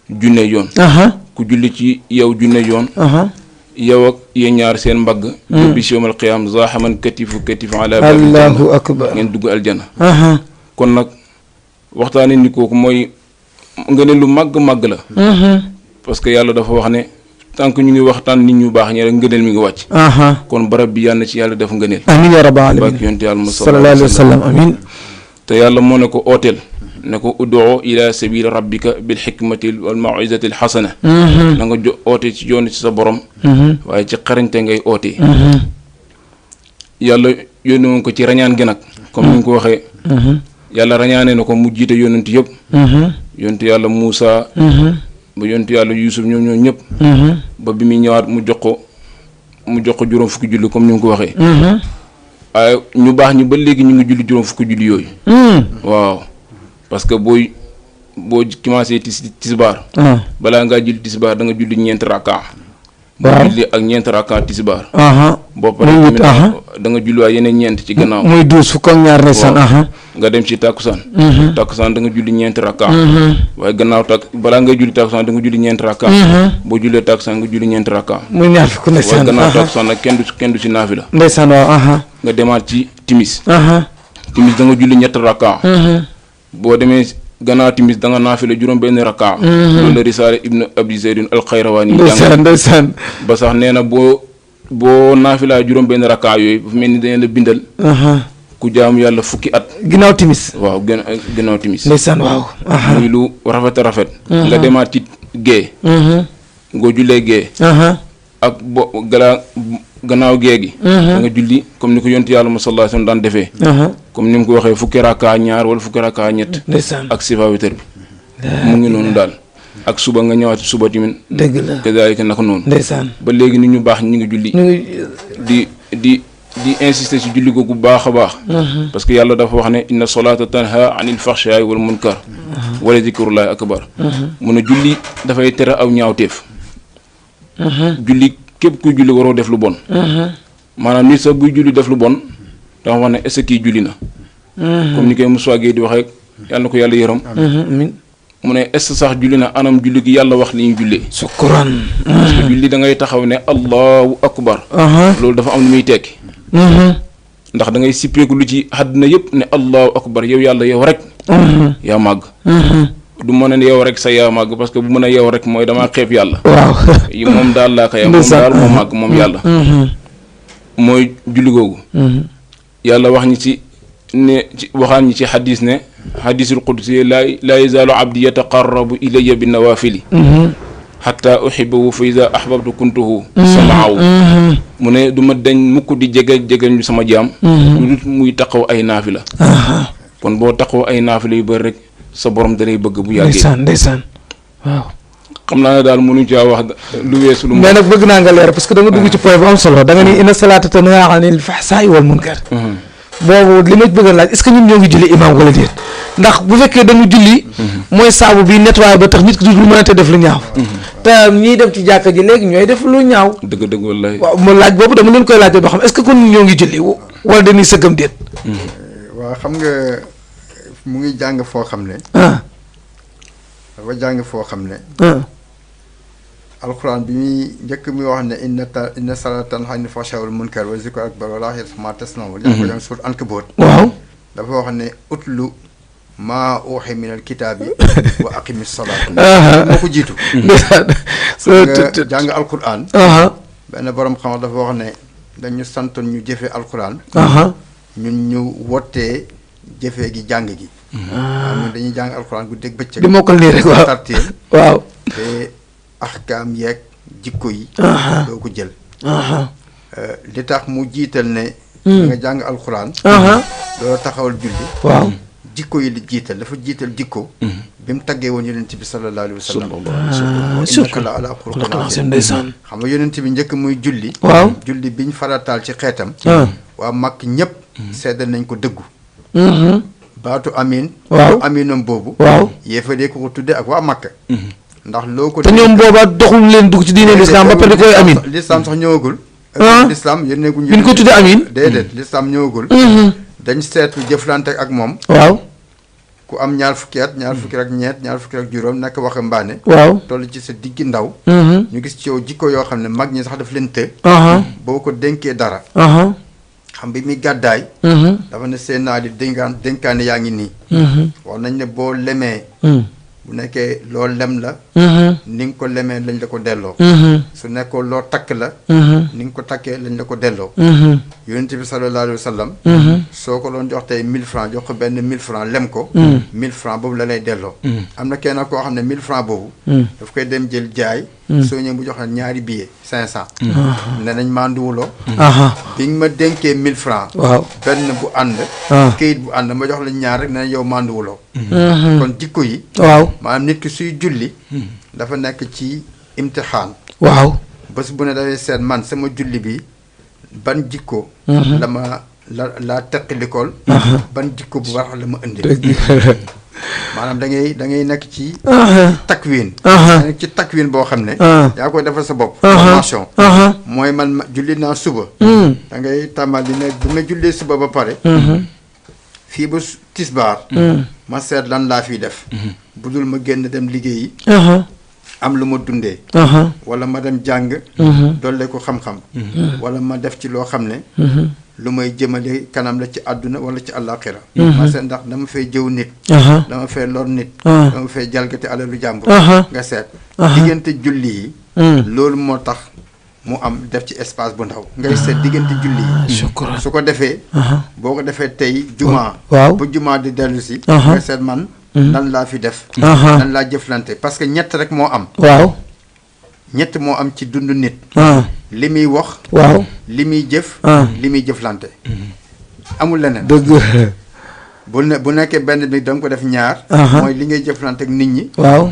junne yoon ku julli ci yow junne yoon yow ak yéen ñaar seen mbagg bis yawmal qiyaam zaahaman katifu ala baabil janna allahu akbar ngeen dugg aljana kon nag waxtaane ni kooku mooy nga ne lu màgg la parce que yàlla dafa wax ne tant que ñu ngi waxtaan nit ñu baax ñi rek ngëneel mi ngi wàcc kon barab bi yàlla na ci yàlla def ngëneel amiin yaa rabbal aalamiin barke yonent yàlla sallallahu alayhi wa sallam amiin te yàlla moo ne ko ooteel ne ko ud'u ila sabili rabbika bil hikmati wal maw'izati al hasana na nga oote ci yoon ci sa borom waaye ci xarañte ngay oote yàlla yónni woon ko ci rañaan gi nag comme ni nga ko waxee yàlla rañaane na ko mu jiite yonent yëpp yonent yàlla Muusa ba yonent yàlla Yuusuf ñoom ñëpp ba bi muy ñëwaat mu jox ko juróom fukki julli comme ni nga ko waxee waaye ñu baax ñi ba léegi ñu ngi julli juróom fukki julli yooyu waaw parce que boo commencé tisbaar balaa ngaa julli tisbaar da nga julli ñeenti rakka julli ak ñeenti rakka tisbaar boo paree tamit da nga julli waay yeneen ñeent ci gannaaw muy 12 fukk ak ñaar ndeysaan nga dem ci tàkkusaan tàkkusaan da nga julli ñeenti rakka waaye gannaaw balaa ngay julli tàkkusaan da nga julli ñeenti rakka boo jullee tàkkusaan nga julli ñeenti rakka muy ñaar fukk ndeysaan waaye gannaaw tàkkusaan nag kenn du ci naafila ndeysaan waaw nga demaat ci timis da nga julli ñetti rakka boo demee gannaaw timis da nga naafila juróom benn rakka loolu la risaale ibnu abi zaydin alxayrawaani ndeysaan ba sax nee na boo naafilaa juróom benn rakka yooyu bu mel ni dañu la bindal ku jaamu yàlla fukki at ginnaaw timis waaw ginnaaw timis ndeysaan waaw muy lu rafet nga demaat ci gée ngoo jullee gée ak gannaaw gée gi da nga julli comme ni ko yonent yàlla ma sallallahu alayhi wasallam daan defee comme ni mu ko waxee fukki rakka ñaar wala fukki rakka ñett ak sifa witr bi mu ngi noonu daal ak suba nga ñëwaat suba tamit dëgg la kadaalika naka noonu ndeysaan ba léegi nit ñu baax ñu ngi julli di insister ci julli googu baax a baax parce que yàlla dafa wax ne inna solata tanha anil faxshaay wal munkar wala zikrullahi akbar mun a julli dafay tere aw ñaawteef julli képp kuy julli waroo def lu bon maanaam nit sax buy julli def lu bon dafa wax ne est-ce que kii julli na comme ni koy Moussa Gueye di wax rek yàlla na ko yàlla yërëm mu ne est-ce que sax julli na anam julli gi yàlla wax li ñu jullee sukkuraan parce que julli da ngay taxaw ne allahu akbar loolu dafa am lu muy tekki ndax da ngay sippeeku lu ci àdduna yëpp ne allahu akbar yow yàlla yow rek yaa màgg du mën a yow rek sa yaa màgg parce que bu mën a yow rek mooy damaa xeeb yàlla waaw yi moom daal laa ko yow moom daal moo màgg moom yàlla mooy julli googu yàlla wax ñi ci ne ci waxaan ñi ci xadis ne xadisul qudsi laa yazaalu abdi yataqarrabu ilayya bi nawafili xatta uxibahu fa ida ahbabtu kuntuhu samaahu mu ne du ma dañ mukk di jege ñu sama jaam lu dul muy taxaw ay naafila kon boo taxaw ay naafila yu bëri rek sa borom danay bëgg bu yàggee ndeysaan waaw xam naa ne daal mënuñ caa wax lu weesu lu mais nag bëgg naa nga leer parce que da nga dugg ci point bu am solo da nga ni inna salaata tanhaa anil fahsaa'i wal munkar boobu li ma bëgg a laaj est-ce que ñun ñoo ngi julli imaam wala déet ndax bu fekkee da nga julli mooy saabu bi nettoyé ba tax nit ki du mën a te def lu ñaaw te ñiy dem ci jàkka ji léegi ñooy def lu ñaaw dëgg wallahi waaw ma laaj boobu dama leen koy laaj ba xam est-ce que kon ñoo ngi julli wala dañuy sëggam déet waaw xam nga mu ngi jàng foo xam ne dafa jàng foo xam ne alxuraan bi muy njëkk mi wax ne inna salaata tanhaa anil fahshaa'i wal munkar wa zikru akbar wallaahu ya'lamu maa tasna'uun ko jàng surat Ankabut waaw dafa wax ne utlu maa uuhiya minal kitaabi wa aqimi salaata moo ko jiitu nga jàng alxuraan benn borom xam dafa wax ne dañu santoon ñu jëfee alxuraan aha ñun ñu wottee jëfee gi jàng gi waaw ñun dañuy jàng alxuraan guddeeg bëccëg di mokkal nii rek waaw tarteel waaw te axkaam yeeg jikko yi doo ko jël li tax mu jiital ne nga jàng alxuraan doo taxawal julli waaw jikko yi li jiital dafa jiital jikko bi mu taggee woon yonent bi sallallahu alayhi wa sallam shukran la ala xuluqin aziim ndeysaan xam nga yonent bi njëkk muy julli waaw julli biñ farataal ci xeetam waa Makk ñëpp seddal nañ ko dëggu baatu amin waaw aminam boobu waaw yéefadee ko tudde ak waa Makka ndax loo ko te ñoom boobaa doxul leen dugg ci diine l'islam ba pare di koy amin l'islam sax ñëwagul l'islam yónneeguñ bi ñu ko tudde amin déedéet l'islam ñëwagul dañ seetu jëflante ak moom waaw ku am ñaar fukki at ñaar fukki ak ñeent ñaar fukki ak juróom nekk waxambaane waaw toll ci sa diggi ndaw ñu gis ci yow jikko yoo xam ne mag ñi sax daf leen të boo ko dénkee dara xam bi muy gàddaay dafa ne seen naa di dénkaane yaa ngi nii wax nañ ne boo lemee bu nekkee loo lem la ni nga ko lemee lañ la ko delloo su nekkoo loo takk la ni nga ko takkee lañ la ko delloo yonent bi sallallahu alayhi wa sallam soo ko doon jox tey 1000 francs jox ko benn 1000 francs lem ko 1000 francs boobu la lay delloo am na kenn koo xam ne 1000 francs boobu daf koy dem jël jaay soo ñëw bu jox la ñaari billet 500 ne nañ manduwuloo bi nga ma dénkee 1000 francs waaw benn bu ànd këyit bu ànd ma jox la ñaar rek ne nañ yow manduwuloo kon jikko yi waaw maanaam nit ki suy julli dafa nekk ci imtixaan waaw bés bu ne dafay seet man sama julli bi ban jikko la ma la teqalikool ban jikko bu war la ma indi maanaam da ngay nekk ci takwin nekk ci takwin boo xam ne yaa koy defal sa bopp formation mooy man julli naa suba da ngay tàmbali ne bu ma jullee suba ba pare fii ba tisbaar ma seet lan laa fiy def bu dul ma génn dem liggéeyi am lu ma dundee wala ma dem jàng dolle ko xam-xam wala ma def ci loo xam ne lu may jëmale kanam la ci àdduna wala ci àllaaxira ma seet ndax dama fay jëw nit dama fay lor nit dama fay jalgati alalu jàmbur nga seet diggante julli yi loolu moo tax mu am def ci espace bu ndaw ngay seet diggante julli yi su ko defee boo ko defee tey jumaa bu jumaa di dellu si nga seet man nan laa fi def nan laa jëflante parce que ñett rek moo am ñett moo am ci dund nit li muy wax li muy jëf li muy jëflante amul leneen dëgg bu nekkee benn bi da nga ko def ñaar mooy li ngay jëflante ak nit ñi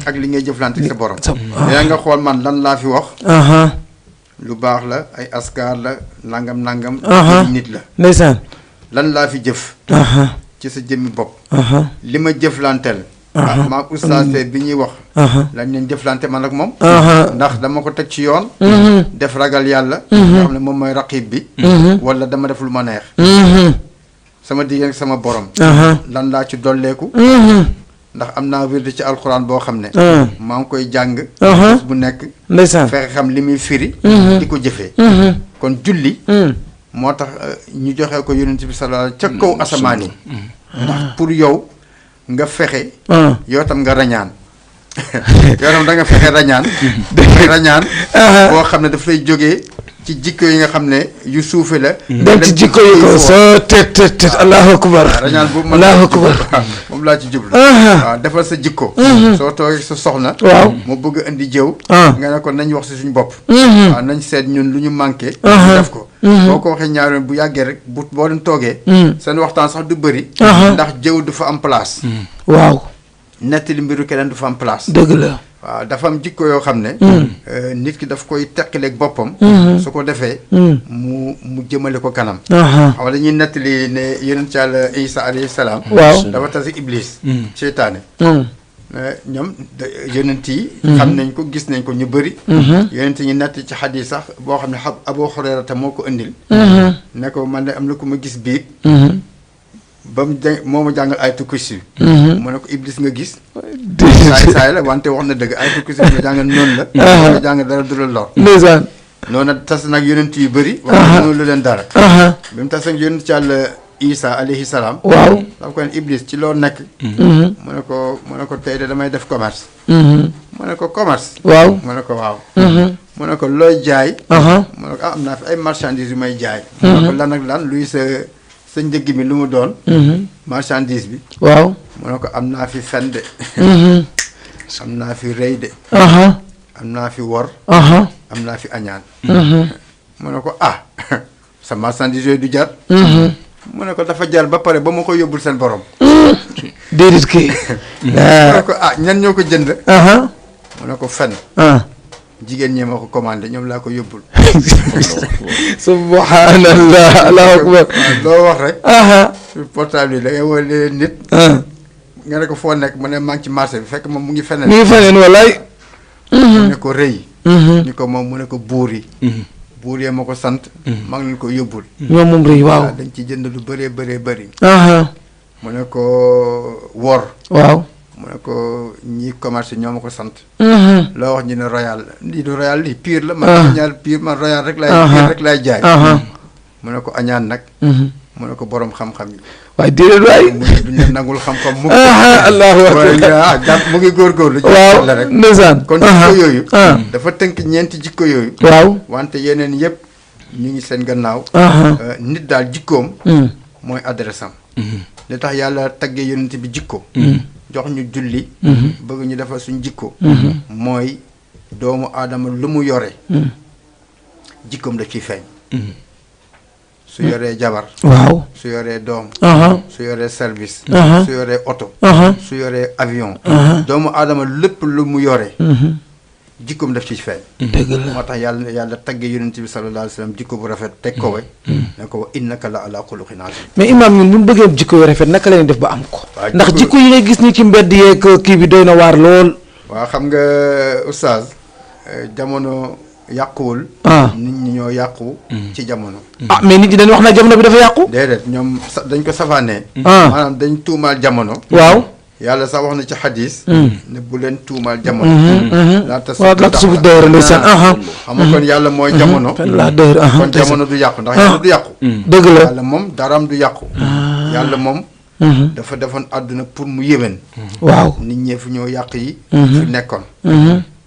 ak li ngay jëflante ak sa borom yaa nga xool man lan laa fi wax lu baax la ay askar la nangam nit la ndeysaan lan laa fi jëf ci sa jëmmi bopp li ma jëflanteel maa oustaz bi ñuy wax lañ leen jëflante man ak moom ndax dama ko teg ci yoon def ragal yàlla nga xam ne moom mooy raqib bi wala dama def lu ma neex sama diggante ak sama borom lan laa ci dolleeku ndax am naa wirde ci alxuraan boo xam ne maa ngi koy jàng bés bu nekk ndeysaan fexe xam li muy firi di ko jëfee kon julli moo tax ñu joxe ko yonent bi sallallahu alayhi ca kaw asamaan yi ndax pour yow nga fexe yow tam nga rañaan yow tam da nga fexe rañaan rañaan boo xam ne daf lay jógee ci jikko yi nga xam ne yu suufe la dem ci jikko yi ko soo tet allahu akbar rañaan boobu allahu akbar moom laa ci jublu waaw defal sa jikko soo toogee sa soxna waaw mu bëgg a indi jëw nga ne ko nañ wax si suñu bopp waaw nañ seet ñun lu ñu manqué ñu def ko boo ko waxee ñaar yoon bu yàggee rek boo leen toogee seen waxtaan sax du bëri ndax jëw du fa am place waaw nettali mbiru keneen du fa am place dëgg la waaw dafa am jikko yoo xam ne nit ki daf koy teqaleeg boppam su ko defee mu jëmale ko kanam xam dañuy nettali ne yonent Yàlla Isa alayhi salaam dafa tase Iblis seytaane ñoom yonent yi xam nañ ko gis nañ ko ñu bëri yonent ñi nett ci xadiis sax boo xam ne Abu Hurayrata moo ko indil ne ko man de am na ku ma gis biig ba mu moo ma jàngal ayatul kursi mu ne ko Iblis nga gis saay la wante wax na dëgg ayatul kursi nga jàngal noonu la nga jàngal dara du la lor ndeysaan noonu tas nag yonent yu bëri wax noonu lu leen dara bi mu tas nag yonent Yàlla Isa alayhi salaam waaw dafa ko ne Iblis ci loo nekk mu ne ko tey de damay def commerce mu ne ko commerce waaw mu ne ko waaw mu ne ko looy jaay. aha mu ne ko am naa fi ay marchandises yu may jaay. mu ne ko lan ak lan luy sa njëg mi lu mu doon. marchandise bi. waaw. mu ne ko am naa fi fen de. am naa fi rëy de. aha am naa fi wor. aha am naa fi añaan. mu ne ko sa marchandise yooyu du jar. mu ne ko dafa jar ba pare ba ma ko yóbbul seen borom. déedéet kay. mu ne ko ñan ñoo ko jënd. aha mu ne ko fen. jigéen ñee ma ko commandé ñoom laa ko yóbbul. subhanallah allahu akbar. loo wax rek. aha portable yi da ngay woo nit. nga ne ko foo nekk mu ne maa ngi ci marché bi fekk moom mu ngi feneen. mi ngi feneen walaay. mu ne ko rëy. ni ko moom mu ne ko buur yi. buur yee ma ko sant. maa ngi leen ko yóbbul. ñoom moom rëy waaw. dañ ci jënd lu bëree bëree bëri. aha mu ne ko wor. waaw. mu ne ko ñi commerce ñoo ma ko sant. loo wax ñu ne royal lii du royal lii pire la. man ñaar pire man royal rek laay. pire rek laay jaay. mu ne ko añaan nag. mu ne ko borom xam-xam yi. waaye déedéet waay. mu ne duñ leen nangul xam-xam mu. allahu akbar mu ngi góorgóorlu. waaw la rek ndeysaan. kon jikko yooyu. dafa tënk ñeenti jikko yooyu. waaw. wante yeneen yëpp ñu ngi seen gannaaw. nit daal jikkoom. mooy adresse am. li tax yàlla taggee yonent bi jikko. jox ñu julli. bëgg ñu defal suñ jikko. mooy doomu aadama lu mu yore. jikkoom daf ciy feeñ. su yoree jabar. waaw. su yoree doom. su yoree service. su yoree oto. su yoree avion. doomu aadama lépp lu mu yore. jikkoom daf ciy feeñ. dëgg la moo tax yàlla taggee yonent bi sallallahu alayhi wa sallam jikko bu rafet teg ko we. ne ko wa innaka la ala xuluqin azim. mais imaam ñun bu ñu bëggee jikko yu rafet naka la ñuy def ba am ko. waaw ndax jikko yi nga gis ni ci mbedd yeeg kii bi doy na waar lool. waaw xam nga oustaz jamono yàquwul. nit ñi ñoo yàqu. ci jamono. mais nit ñi dañu wax na jamono bi dafa yàqu. déedéet ñoom dañ ko safaanee. maanaam dañ tuumaal jamono. waaw. yàlla sax wax na ci xadis. ne bu leen tuumaal jamono. waaw laata suuf dëgër ndeysaan. xam nga kon yàlla mooy jamono. laa dëgër kon jamono du yàqu ndax yàlla du yàqu. dëgg la yàlla moom daraam du yàqu. yàlla moom. dafa defoon àdduna pour mu yéwén. waaw. nit ñee fi ñoo yàq yi. fi nekkoon.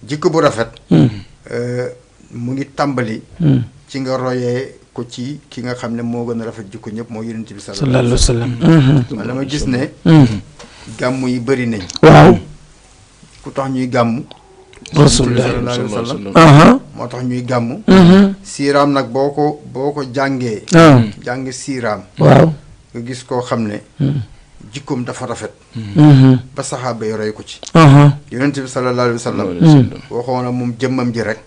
jikko bu rafet. mu ngi tàmbali. ci nga royee ko ci ki nga xam ne moo gën a rafet jikko ñëpp moo yonent bi sallallahu alayhi wa sallam. man dama gis ne. gàmm yi bëri nañ. waaw. ku tax ñuy gàmm. rasulullah sallallahu alayhi wa sallam. moo tax ñuy gàmm. siiraam nag boo ko jàngee. jàng siiraam. waaw. nga gis koo xam ne. jikkoom dafa rafet. ba saxaaba yi roy ko ci. yonent bi sallallahu alayhi wa sallam. waxoon na moom jëmmam ji rek.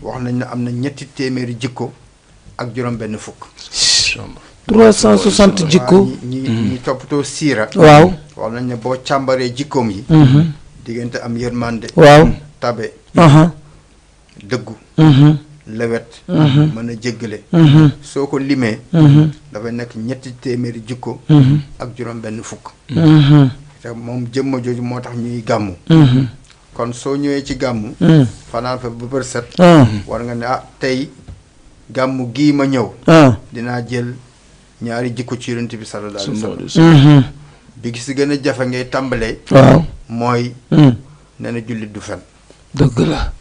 wax nañ ne am na 300 jikko ak juróom-benn fukk. 360 jikko. ñi toppatoo siira. waaw. wax nañ ne boo càmbaree jikkoom yi. diggante am yërmande. waaw. tabe. dëggu. lewet. mën a jéggale. soo ko limee. dafay nekk 300 jikko. ak juróom-benn fukk. te moom jëmma jooju moo tax ñuy gàmmu. kon soo ñëwee ci gàmmu. fanaan fa ba bër set. war nga ne tey gàmmu gii ma ñëw. dinaa jël ñaari jikko ci yonent bi sallallahu alayhi wa sallam. bi gi si gën a jafe ngay tàmbalee. waaw. mooy. nee na jullit du fen. dëgg la.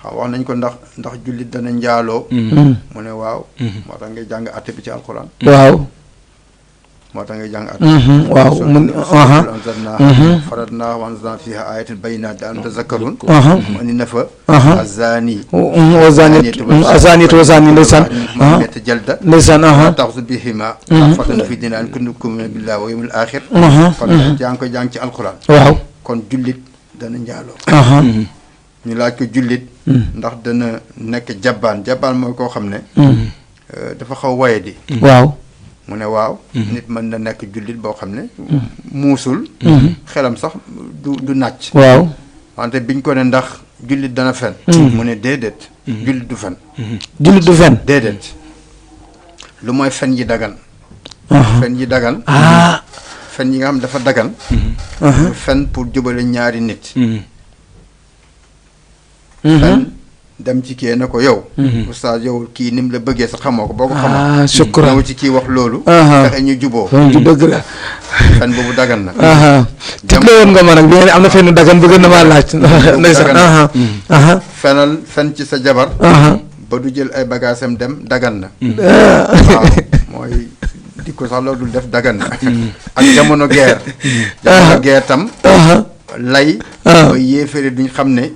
xam wax nañ ko ndax jullit dana njaaloo. mu ne waaw. moo tax ngay jàng àtte bi ci alxuraan. waaw. moo tax ngay jàng àtte. waaw mun. faradnaa wa anzalnaa fiihaa aayatin bayyinaatin la'allakum tazakkaruun. andi na fa. azaani. azaaniyatu wa zaani ndeysaan. ñetti jalda. ndeysaan. laa ta'khudhukum bihimaa ra'fatun fii diinillaahi in kuntum tu'minuuna billaahi wal yawmil aaxir. kon yaa ngi koy jàng ci alxuraan. waaw. kon jullit dana njaaloo. ñu laaj ko jullit. ndax dana nekk jabaan mooy koo xam ne. dafa xaw waye di. waaw. mu ne waaw. nit mën na nekk jullit boo xam ne. muusul. xelam sax du nàcc. waaw. wante biñ ko ne ndax jullit dana fen. mu ne déedéet. jullit du fen. jullit du fen. déedéet. lu mooy fen yi dagan. fen yi dagan. fen yi nga xam dafa dagan. fen pour jubale ñaari nit. fen dem ci kii ne ko yow oustaz yow kii ni mu la bëggee sa xamoo ko boo ko xamoo shukran ñëw ci kii wax loolu fexe ñu juboo ju dëgg la fen boobu dagan na title woon nga ma nag bi nga ne am na fenn dagan bëgg na maa laaj ndeysaan fenal fen ci sa jabar ba du jël ay bagaasam dem dagan na waaw mooy di ko sax loolu dul def dagan na ak jamono guerre tam lay ba yéeféeri duñ xam ne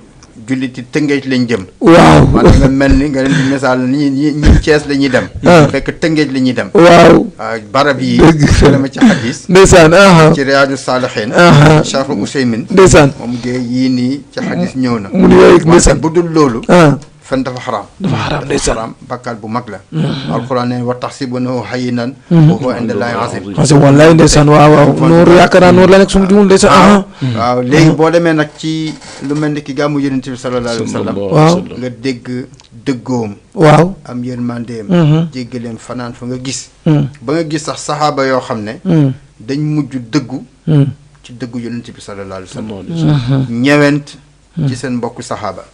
julliti Tëngéej lañ jëm waaw man nga mel ni nga leen di misaal ñi Cees la ñuy dem fekk Tëngéej la ñuy dem waaw barab yi dama ci xadis ndeysaan ci Riyaadu Saalihiin Cheikh Ouseymin ndeysaan moom gee yii nii ci xadis ñëw na mu yooyu ndeysaan bu dul loolu fen dafa xaraam ndeysaan bakkaar bu mag la alxuraan nee wa taxsibunahu hayyinan wa huwa inda llaahi aziim wallaay ndeysaan waaw noor yaakaar naa noor la nekk sumu jumul ndeysaan waaw léegi boo demee nag ci lu mel ni ki gàmmu yonent bi sallallahu alayhi wa sallam waaw nga dégg dëggoom waaw am yërmandeem jéggaleem fanaan fa nga gis ba nga gis sax saxaaba yoo xam ne dañ mujj dëggu ci dëggu yonent bi sallallahu alayhi wa sallam ñewent ci seen mbokku saxaaba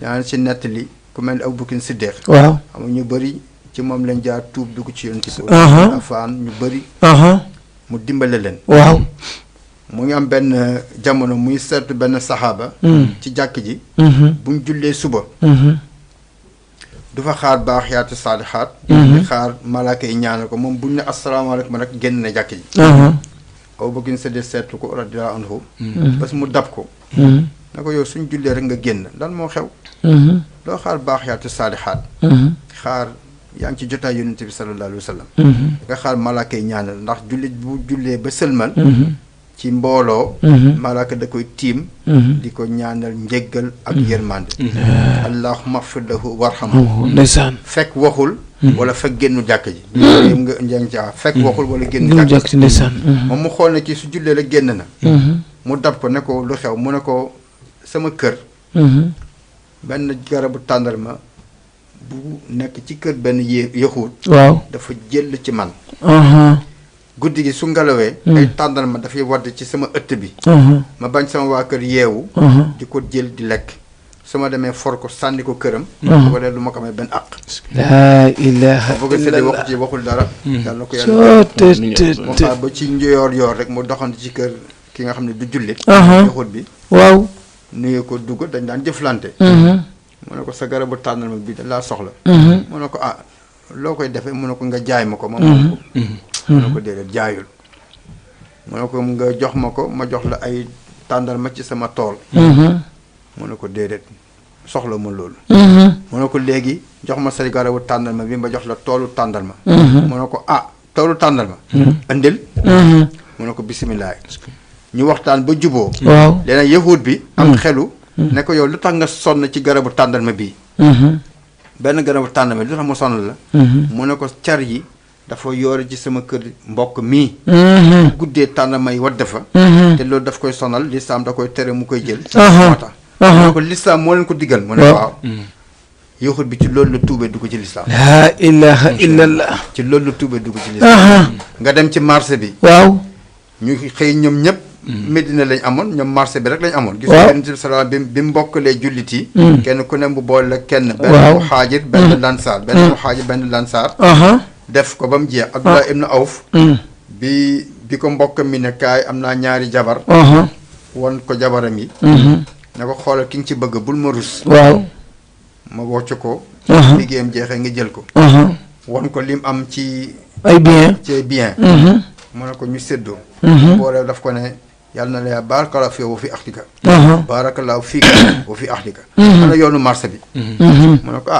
yaa ci nettali ku mel ni Abubakar Siddiq waaw xam ñu bëri ci moom lañ jaar tuub dugg ci yonent bi afaan ñu bëri mu dimbale leen waaw mu ngi am benn jamono muy seetu benn saxaaba ci jàkk ji buñ jullee suba du fa xaar baax yaatu saalihaat di xaar malaaka yi ñaanal ko moom buñ ne asalaamaaleykum rek génn na jàkk ji Abubakar Siddiq seetu ko radiyallaahu anhu parce que mu dab ko na ko yow suñ jullee rek nga génn lan moo xew doo xaar baax yaatu saalihaat xaar yaa ngi ci jotaay yonent bi sallallahu alayhi wa sallam nga xaar malaaka yi ñaanal ndax jullit bu jullee ba sëlmal ci mbooloo malaaka da koy tiim di ko ñaanal njéggal ak yërmande allahumma ighfir lahu warhamhu ndeysaan fekk waxul wala fekk génnu jàkk ji nga njàng ci fekk waxul wala génnu jàkk ci ndeysaan moom mu xool ne kii su jullee rek génn na mu dab ko ne ko lu xew mu ne ko sama kër benn garabu tàndarma bu nekk ci kër benn yaxuut waaw dafa jël ci man guddi gi su ngelawee ay tàndarma dafay wadd ci sama ëtt bi ma bañ sama waa kër yeewu di ko jël di lekk su ma demee for ko sànni ko këram wala lu ma ko may benn àq laa ilaaha bëgg séddee waxu ci waxul dara yàlla na ko yàlla mu xaar ba ci yoor rek mu doxante ci kër ki nga xam ne du jullit yaxut bi waaw nuyu ko dugg dañ daan jëflante mu ne ko sa garabu tàndarma bi da laa soxla mu ne ko loo koy defee mu ne ko nga jaay ma ko ma moom ko mu ne ko déedéet jaayul mu ne ko nga jox ma ko ma jox la ay tàndarma ci sama tool mu ne ko déedéet soxla ma loolu mu ne ko léegi jox ma sa garabu tàndarma bi ma jox la toolu tàndarma mu ne ko toolu tàndarma indil mu ne ko bisimilah ñu waxtaan ba juboo waaw léegi yahud bi am xelu ne ko yow lu tax nga sonn ci garabu tàndarma bii benn garabu tàndarma lu tax mu sonn la mu ne ko car yi dafa yoore ci sama kër mbokk mii guddee tàndarma yi wadd fa te loolu daf koy sonal lislaam da koy tere mu koy jël moo tax mu ne ko lislaam moo leen ko diggal mu ne waaw yahud bi ci loolu la tuubee dugg ci lislaam laa ilaaha illallah ci loolu la tuubee dugg ci lislaam nga dem ci marché bi waaw ñu xëy ñoom ñëpp Medina lañ amoon ñoom marché bi rek lañ amoon gis nga Yonent bi salaam bi mbokkalee jullit yi kenn ku ne mu boole la kenn benn muhaajir benn lansaar benn muhaajir benn lansaar def ko ba mu jeex Abdullah ibn Awf bi ko mbokk mi ne kaay am naa ñaari jabar won ko jabaram yi ne ko xoolal ki nga ci bëgg bul ma rus waaw ma wocc ko liggéeyam jeexee nga jël ko won ko lim am ci ay bien mu ne ko ñu séddoo boole daf ko ne yàlla na la barakallahu fiika wa fi axdika barakallahu fiika wa fi axdika ana yoonu marché bi mu ne ko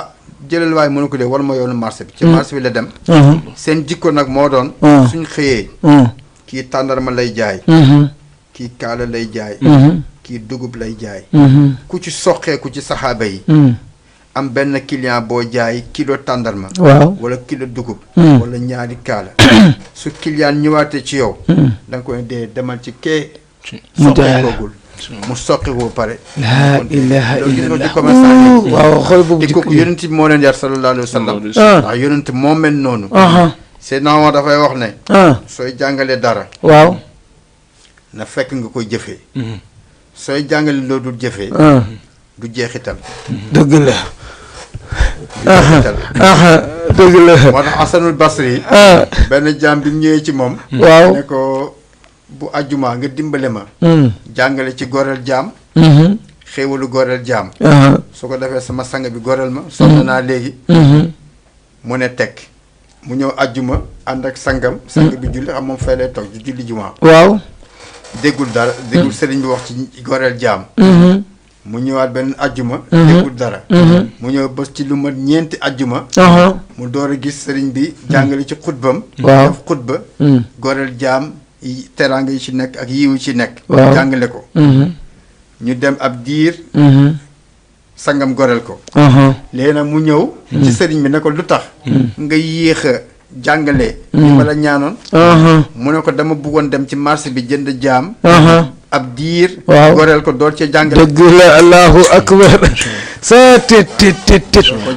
jëlal waaye mu ne ko dee war ma yoonu marché bi ci marché bi la dem seen jikko nag moo doon suñ xëyee kii tàndarma lay jaay kii kaala lay jaay kii dugub lay jaay ku ci soqeeku ci saxaaba yi am benn client boo jaay kilo tàndarma wala kilo dugub wala ñaari kaala su client ñëwaatee ci yow da nga koy dee demal ci kee soqeekoogul mu soqi ko pare laa ilaaha illallah di commerçant waaw xool boobu di kooku yonent bi moo leen yar sallallahu alayhi wa sallam ndax yonent moo mel noonu Seydina Omar dafay wax ne sooy jàngalee dara waaw na fekk nga koy jëfee sooy jàngale loo dul jëfee du jeexital dëgg la dëgg la. moo tax Asanul Basri benn jaam bi mu ñëwee ci moom. waaw ne ko bu àjjuma nga dimbale ma. jàngale ci goreel jaam. xéewalu goreel jaam. su ko defee sama sang bi goreel ma. sonn naa léegi. mu ne tekk mu ñëw àjjuma ànd ak sangam. sang bi julli xam moom fay lay toog di julli juma. waaw. déggul dara déggul sëriñ bi wax ci goreel jaam. mu ñëwaat benn àjjuma. déggul dara. mu ñëw bés ci lu mat ñeenti àjjuma. mu door a gis sëriñ bi jàngale ci xutbam. waaw def xutba. goreel jaam yi teraanga yi ci nekk ak yiw yi ci nekk. waaw jàngale ko. ñu dem ab diir. sangam goreel ko. léegi nag mu ñëw. ci sëriñ bi ne ko lu tax. nga yéex a jàngale. li ma la ñaanoon. mu ne ko dama bëggoon dem ci marché bi jënd jaam. ab diir. waaw goreel ko door cee jàngale. dëgg la allahu akbar. sa tet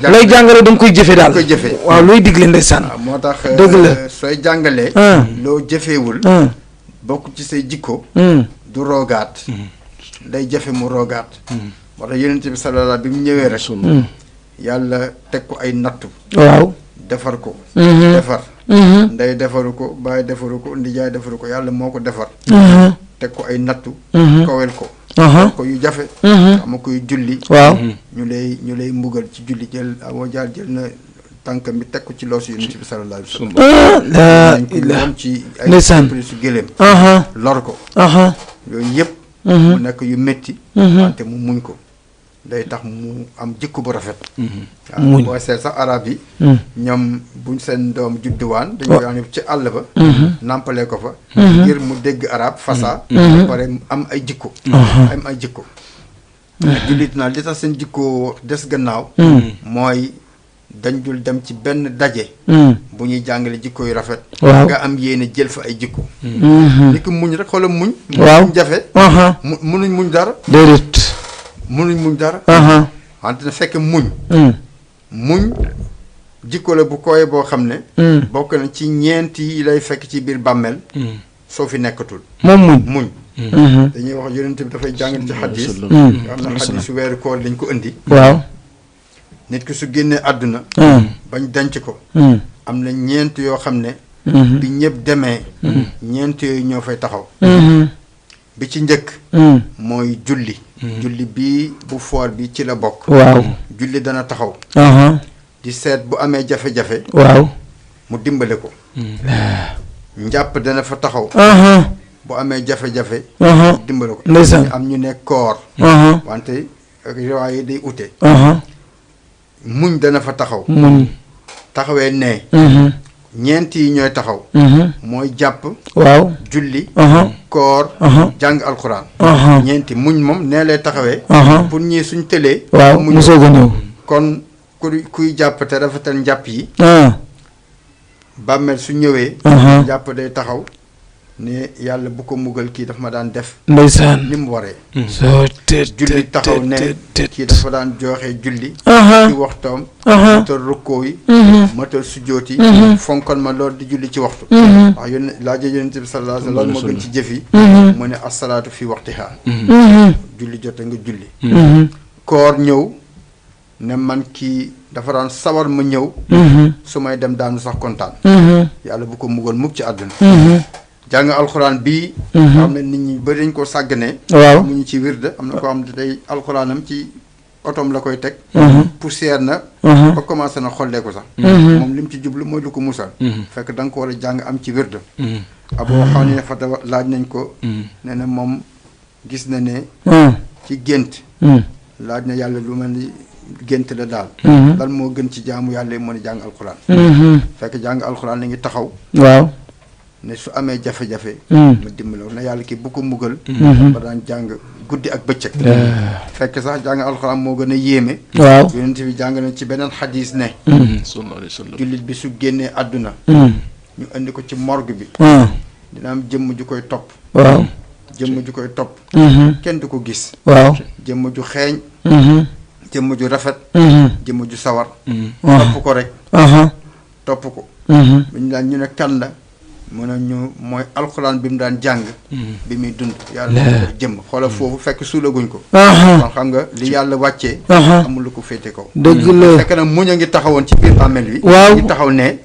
lay jàngale da nga koy jëfe daal. koy jëfe waaw looy digle ndeysaan. waaw moo tax. dëgg la sooy jàngalee. loo jëfeewul. bokk ci say jikko. du roogaat. day jafe mu roogaat. moo tax yonent bi sallallahu bi mu ñëwee rek. yàlla teg ko ay nattu. waaw defar ko. defar. ndey defaru ko baay defaru ko ndijaay defaru ko yàlla moo ko defar. teg ko ay nattu. kowel ko. ko yu jafe. ama koy julli. waaw ñu lay mbugal ci julli jël amoo jaar jël na tànkam bi teg ko ci loosu yonent bi sallallahu alayhi wa sallam. laa nañ ko ilaaha yoon ci ay ndeysaan su gëléem. lor ko. yooyu yëpp. mu nekk yu métti. wante mu muñ ko. day tax mu am jikko bu rafet. waaw boo seet sax arab yi. ñoom buñ seen doom judduwaan. dañu koy wax ci àll ba. nàmpalee ko fa. ngir mu dégg arab fasa. ba pare am ay jikko. am ay jikko. jullit naa li tax seen jikko des gannaaw. mooy dañ dul dem ci benn daje. bu ñuy jàngale jikko yu rafet. waaw nga am yéene jël fa ay jikko. ni ko muñ rek xoolal muñ. waaw muñ jafe. munuñ muñ dara. déedéet. munuñ muñ dara. wante na fekk muñ. muñ jikko la bu koy boo xam ne. bokk na ci ñeent yi lay fekk ci biir bàmmeel. soo fi nekkatul. moom muñ. dañuy wax yonent bi dafay jàngale ci xadis. am na xadisu weeru koor lañ ko indi. waaw. nit ki su génnee àdduna. bañ denc ko. am na ñeent yoo xam ne. bi ñëpp demee. ñeent yooyu ñoo fay taxaw. bi ci njëkk. mooy julli. julli bii bu foor bi ci la bokk. waaw. julli dana taxaw. di seet bu amee jafe-jafe. waaw. mu dimbale ko. njàpp dana fa taxaw. bu amee jafe-jafe. mu dimbale ko. ndeysaan am ñu ne koor. wante riwaay yi day ute. muñ dana fa taxaw. muñ. taxawee ne. ñeent yi ñooy taxaw. mooy jàpp. waaw. julli. koor. jàng alxuraan. ñeenti muñ moom nee lay taxawee. pour ñii suñ tëlee. waaw mu soog a ñëw. kon kuy jàpp te rafetal njàpp yi. bàmmeel su ñëwee. jàpp day taxaw ne yàlla bu ko mugal kii daf ma daan def. ndeysaan ni mu waree. soo julli taxaw ne kii dafa daan joxe julli. ci waxtoom. matal rukkoo yi. matal sujjóot yi. fonkal ma loolu di julli ci waxtu. wax yónne laaja yonent bi sallallahu alayhi wa sallam moo gën ci jëf yi. mu ne asalaatu fi waxtihaa. julli jote nga julli. koor ñëw ne man kii dafa daan sawar ma ñëw. su may dem daanu sax kontaan. yàlla bu ko mugal mukk ci àdduna. jàng alxuraan bii. xam ne nit ñi bari dañ koo sàgganee. waaw mu ñu ci wirde am na koo xam ne day alxuraanam ci otoom la koy teg. poussière na. ba commencé na xollee ko sax. moom li mu ci jublu mooy lu ko musal. fekk da nga ko war a jàng am ci wirde. aboo xam ne fa laaj nañ ko. nee na moom gis na ne. ci gént. laaj na yàlla lu mel ni gént la daal. lan moo gën ci jaamu yàlla yi mën a jàng alxuraan. fekk jàng alxuraan la ngi taxaw. waaw. ne su amee jafe-jafe. mu dimbali na yàlla ki bu ko mbugal. ba daan jàng guddi ak bëccëg. fekk sax jàng alxuraan moo gën a yéeme. waaw yonent bi jàng na ci beneen xadis ne. sallallahu alayhi wa sallam. jullit bi su génnee àdduna. ñu indi ko ci morgue bi. dina am jëmm ju koy topp. waaw. jëmm ju koy topp. kenn du ko gis. waaw. jëmm ju xeeñ. jëmm ju rafet. jëmm ju sawar. topp ko rek. topp ko. ñu daan ñu ne kan la. mu ne ñu mooy alxuraan bi mu daan jàng bi muy dund yàlla moo ko jëm xoolal foofu fekk suulaguñ ko kon xam nga li yàlla wàccee amul lu ko féete kaw dëgg la fekk na muñ a ngi taxawoon ci biir bàmmeel wi waaw ngi taxaw ne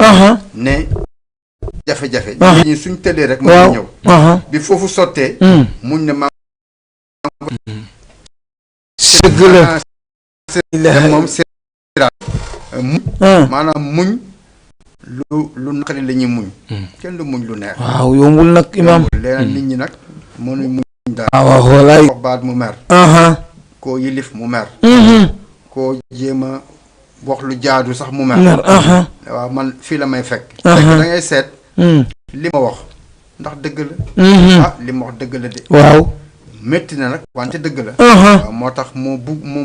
jafe-jafe ñi suñ tëddee rek moo ñëw bi foofu sottee muñ ne sëgg la moom maanaam muñ lu naqari la ñuy muñ kenn du muñ lu neex waaw yombul nag imaam leneen nit ñi nag mënuñ muñ daal waaw walaay wax baat mu mer koo yilif mu mer koo jéem a wax lu jaadu sax mu mer waaw man fii la may fekk da ngay seet li ma wax ndax dëgg la li ma wax dëgg la de waaw métti na nag wante dëgg la waaw moo tax moo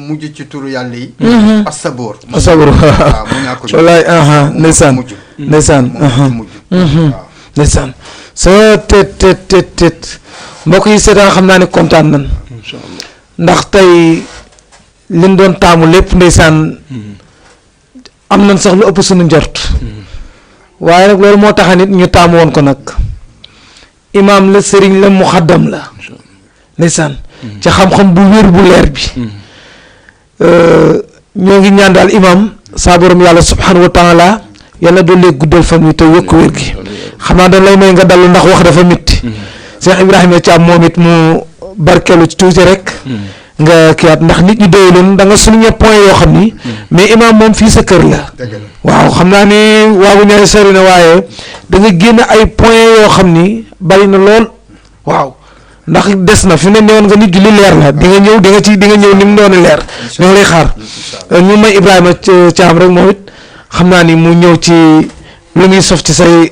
mujj ci turu yàlla yi as-sabuur waaw mu ñaa ko walaay ndeysaan ndeysaan waaw ndeysaan soo tet mbokk yi seetaan xam naa ne kontaan nan ndax tey liñ doon taamu lépp ndeysaan am nañ sax lu ëpp suñu njort waaye nag loolu moo taxa nit ñu taamu woon ko nag imaam la sëriñ la muxaddam la ndeysaan ci xam-xam bu wér bu leer bi ñoo ngi ñaan daal imaam saa borom yàlla subhanahu wa taala yàlla doon lee guddal fan wi te yokk wér gi xam naa dañ lay may nga dallu ndax wax dafa mitti Cheikh Ibrahima Thiam moom it mu barkeelu ci tuuti rek nga kiyaat ndax nit ñi doyuloon da nga souligné point yoo xam ni mais imaam moom fii sa kër la waaw xam naa ni waagu ñaari sori na waaye da nga génn ay point yoo xam ni bari na lool waaw ndax des na fi ne newoon nga nit ju li leer la di nga ñëw di nga ñëw ni mu doon leer ñoo ngi lay xaar ñu may Ibrahima Thiam rek moom it xam naa ni mu ñëw ci lu muy sof ci say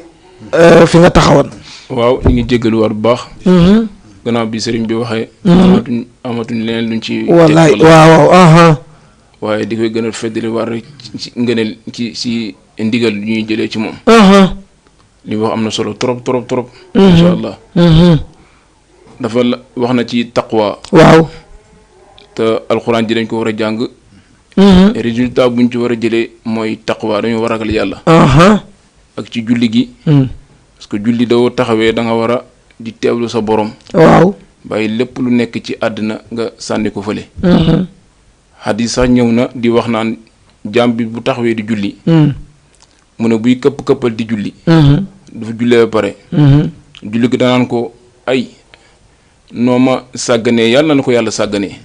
fi nga taxawoon. waaw ñu ngi jéggalu war bu baax. gannaaw bi sëriñ bi waxee. amatuñ leneen luñ ci. wallaay waaw. waaye di koy gën a feddali war ci ngëneel ci ndigal yu ñuy jëlee ci moom. li wax am na solo trop. incha allah. dafa wax na ci taqwa. waaw. te alxuraan ji dañ ko war a jàng. résultat buñ ci war a jëlee mooy taqwa dañoo war a ragal yàlla. ak ci julli gi. parce que julli doo taxawee da nga war a di teewlu sa borom. waaw bàyyi lépp lu nekk ci àddina nga sànni ko fële. xadis sax ñëw na di wax naan jaam bi bu taxawee di julli. mu ne buy këppal di julli. dafa jullee ba pare. julli gi danaan ko ay noo ma sàgganee yàlla na ko yàlla sàgganee.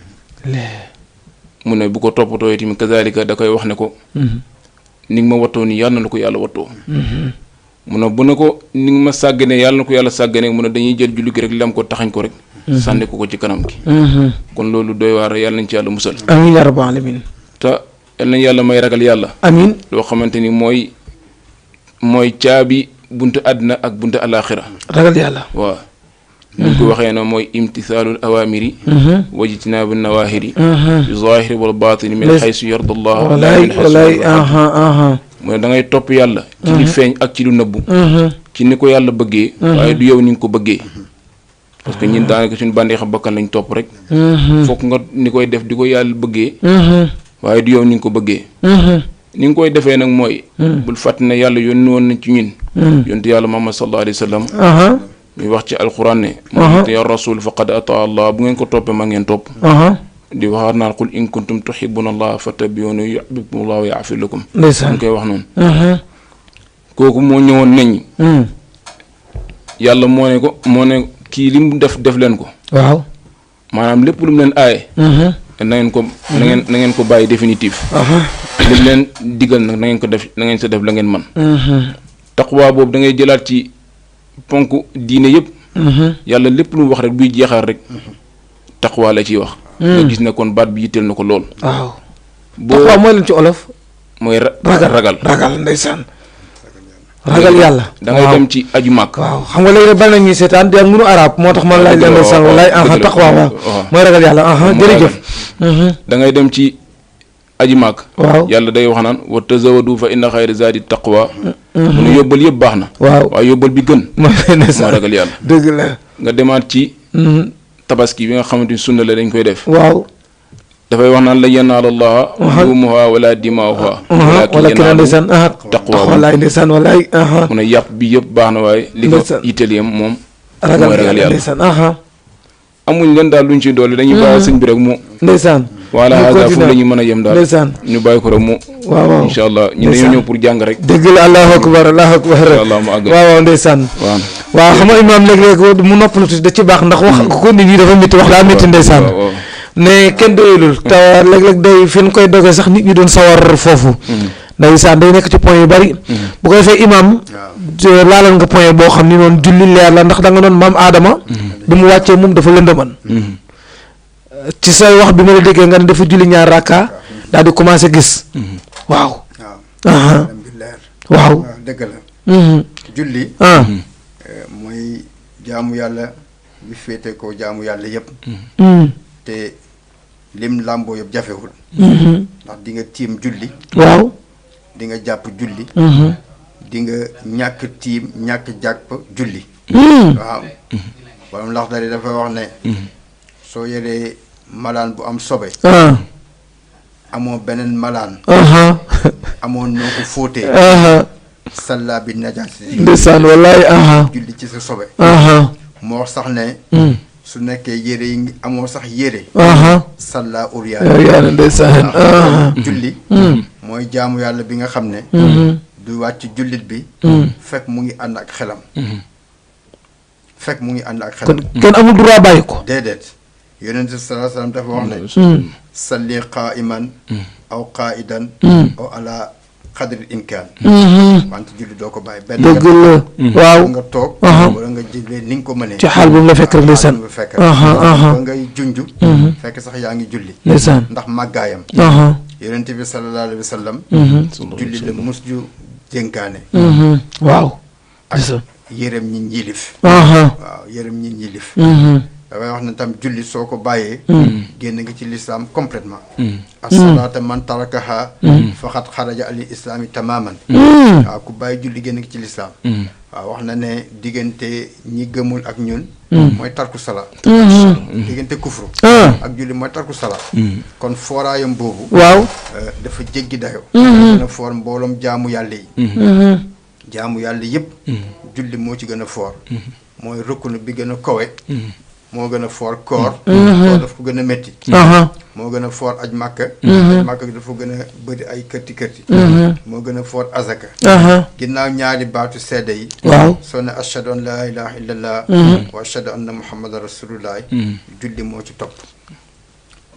mu ne bu ko toppatoo tamit kazalika da koy wax ne ko. ni nga ma wattoo nii yàlla na ko yàlla wattoo. mu ne bu ne ko ni nga ma sàgganee yàlla na ko yàlla sàgganee mu ne dañuy jël julli gi rek lam ko taxañ ko rek. sànni ko ci kanam gi. kon loolu doy waar yàlla nañ ci yàlla musal. amiin yaa rabbal aalamiin. te yal nañ yàlla may ragal yàlla. amiin loo xamante ni mooy caabi buntu àddina ak buntu alaaxira. ragal yàlla waaw. ni ko waxee na mooy imtisaalul awaamiri. wajtinaabu nawaahiri. bi zaahiri wal baatini min xaysu yarda allah. walaay mu ne da ngay topp yàlla. ci li feeñ ak ci lu nëbbu. ci ni ko yàlla bëggee. waaye du yow ni nga ko bëggee. parce que ñun daanaka suñu bànneexa bakkan lañ topp rek. fokk nga ni koy def di ko yàlla bëggee. waaye du yow ni nga ko bëggee. ni nga koy defee nag mooy. bul fàtte ne yàlla yónni woon na ci ñun. yontu yàlla Muhammad sallallahu alayhi wa sallam. muy wax ci alquran ne. moo ya rasul faqad ataa allah bu ngeen ko toppee ma ngeen topp. di waxaat naan qul in kuntum tuhibbuna allah fattabi'uni yuhbibkum allah wa yaghfir lakum. ndeysaan ñu koy wax noonu. kooku moo ñëwoon nañ. yàlla moo ne kii li mu def leen ko. waaw maanaam lépp lu mu leen aaye. na ngeen ko bàyyi définitif. li mu leen digal nag na ngeen ko def na ngeen sa def la ngeen man taqwa boobu da ngay jëlaat ci ponk diine yëpp. yàlla lépp lu mu wax rek buy jeexal rek taqwa la ciy wax. nga gis ne kon baat bi yitteel na ko lool. waaw taqwa mooy leen ci olof. mooy ragal ndeysaan. ragal yàlla da ngay dem ci aju màkk. waaw xam nga léegi bari na ñuy seetaan di ak mënu arab moo tax man laaj leen ndeysaan walaay taqwa waaw mooy ragal yàlla jërëjëf. da ngay dem ci aji màkk. waaw yàlla day wax naan wa tazawadu fa inna xayra zaadi taqwa. mu ne yóbbal yëpp baax na. waaw waaye yóbbal bi gën. mooy ragal yàlla. dëgg la nga demaat ci. tabaski bi nga xamante ni sunna la dañ koy def. waaw dafay wax naan la yanaala llaha luumuha wala dimaa'uha wala keneen ndeysaan taqwa wallaay ndeysaan wallaay mu ne yàpp bi yëpp baax na waaye li ko yitteel yam moom mooy ragal yàlla ndeysaan amuñ leen daal luñ ci doole dañuy bàyyi sëñ bi rek mu ndeysaan voilà hada foofu la ñu mën a yem daal ndeysaan ñu bàyyi ko rek mu waaw incha allah ñu dañoo ñëw pour jàng rek dëgg la allahu akbar allah mu àgg waaw ndeysaan waaw xam nga imaam léeg-léeg mu noppalu tuuti da ci baax ndax wax ko nit ñi dafa métti wax daa métti ndeysaan ne kenn doyulul te léeg-léeg day fi ñu koy dogee sax nit ñi doon sawar foofu ndeysaan day nekk ci point yu bari bu ko defee imaam laalal nga point boo xam ni noonu julli leer la ndax da nga doon maam aadama bi mu wàccee moom dafa lëndëman ci say wax bi ma la déggee nga ne dafa julli ñaar rakka daal di commencé gis waaw waaw dëgg la julli mooy jaamu yàlla bi féete ko jaamu yàlla yëpp te lim làmboo yëpp jafewul ndax di nga tiim julli waaw di nga jàpp julli di nga ñàkk tiim ñàkk jàpp julli waaw borom lax dari dafa wax ne soo yoree malaan bu am sobe amoo beneen malaan amoo noo ko fóotee salla bi najaasi ndeysaan wallaay julli ci sa sobe moo wax sax ne su nekkee yére yi amoo sax yére salla uriyaana ndeysaan julli mooy jaamu yàlla bi nga xam ne du wàcc jullit bi fekk mu ngi ànd ak xelam fekk mu ngi ànd ak xelam kon kenn amul droit bàyyi ko déedéet yonent bi sallallahu alayhi wasallam dafa wax ne salli qaa'iman aw qaa'idan aw ala xadri imkaan wante julli doo ko bàyyi benn dëgg la waaw nga toog wala nga jullee ni nga ko mënee ci xaal bu mu la fekk rek ndeysaan nga fekk ba ngay junj fekk sax yaa ngi julli ndeysaan ndax màggaayam yonent bi sallallahu alayhi wasallam julli la mus ju dénkaane waaw ak yërëm ñi njilif waaw yërëm ñi njilif dafay wax ne tam julli soo ko bàyyee génn nga ci lislaam complètement as-salaata man tarakaha faqad xaraja al islaami tamaman waaw ku bàyyi julli génn nga ci lislaam waaw wax na ne diggante ñi gëmul ak ñun mooy tarku sala diggante kufru ak julli mooy tarku sala kon fooraayam boobu waaw dafa jéggi dayo gën a foor mbooloom jaamu yàlla yi jaamu yàlla yëpp julli moo ci gën a foor mooy rukun bi gën a kowe moo gën a foor koor daf ko gën a métti moo gën a foor aj màkka aj màkka dafa gën a bëri ay kërti kërti moo gën a foor azaka ginnaaw ñaari baatu seede yi waaw soo ne ashhadu an laa ilaha illallah wa ashhadu anna muhammadan rasulullah julli moo ci topp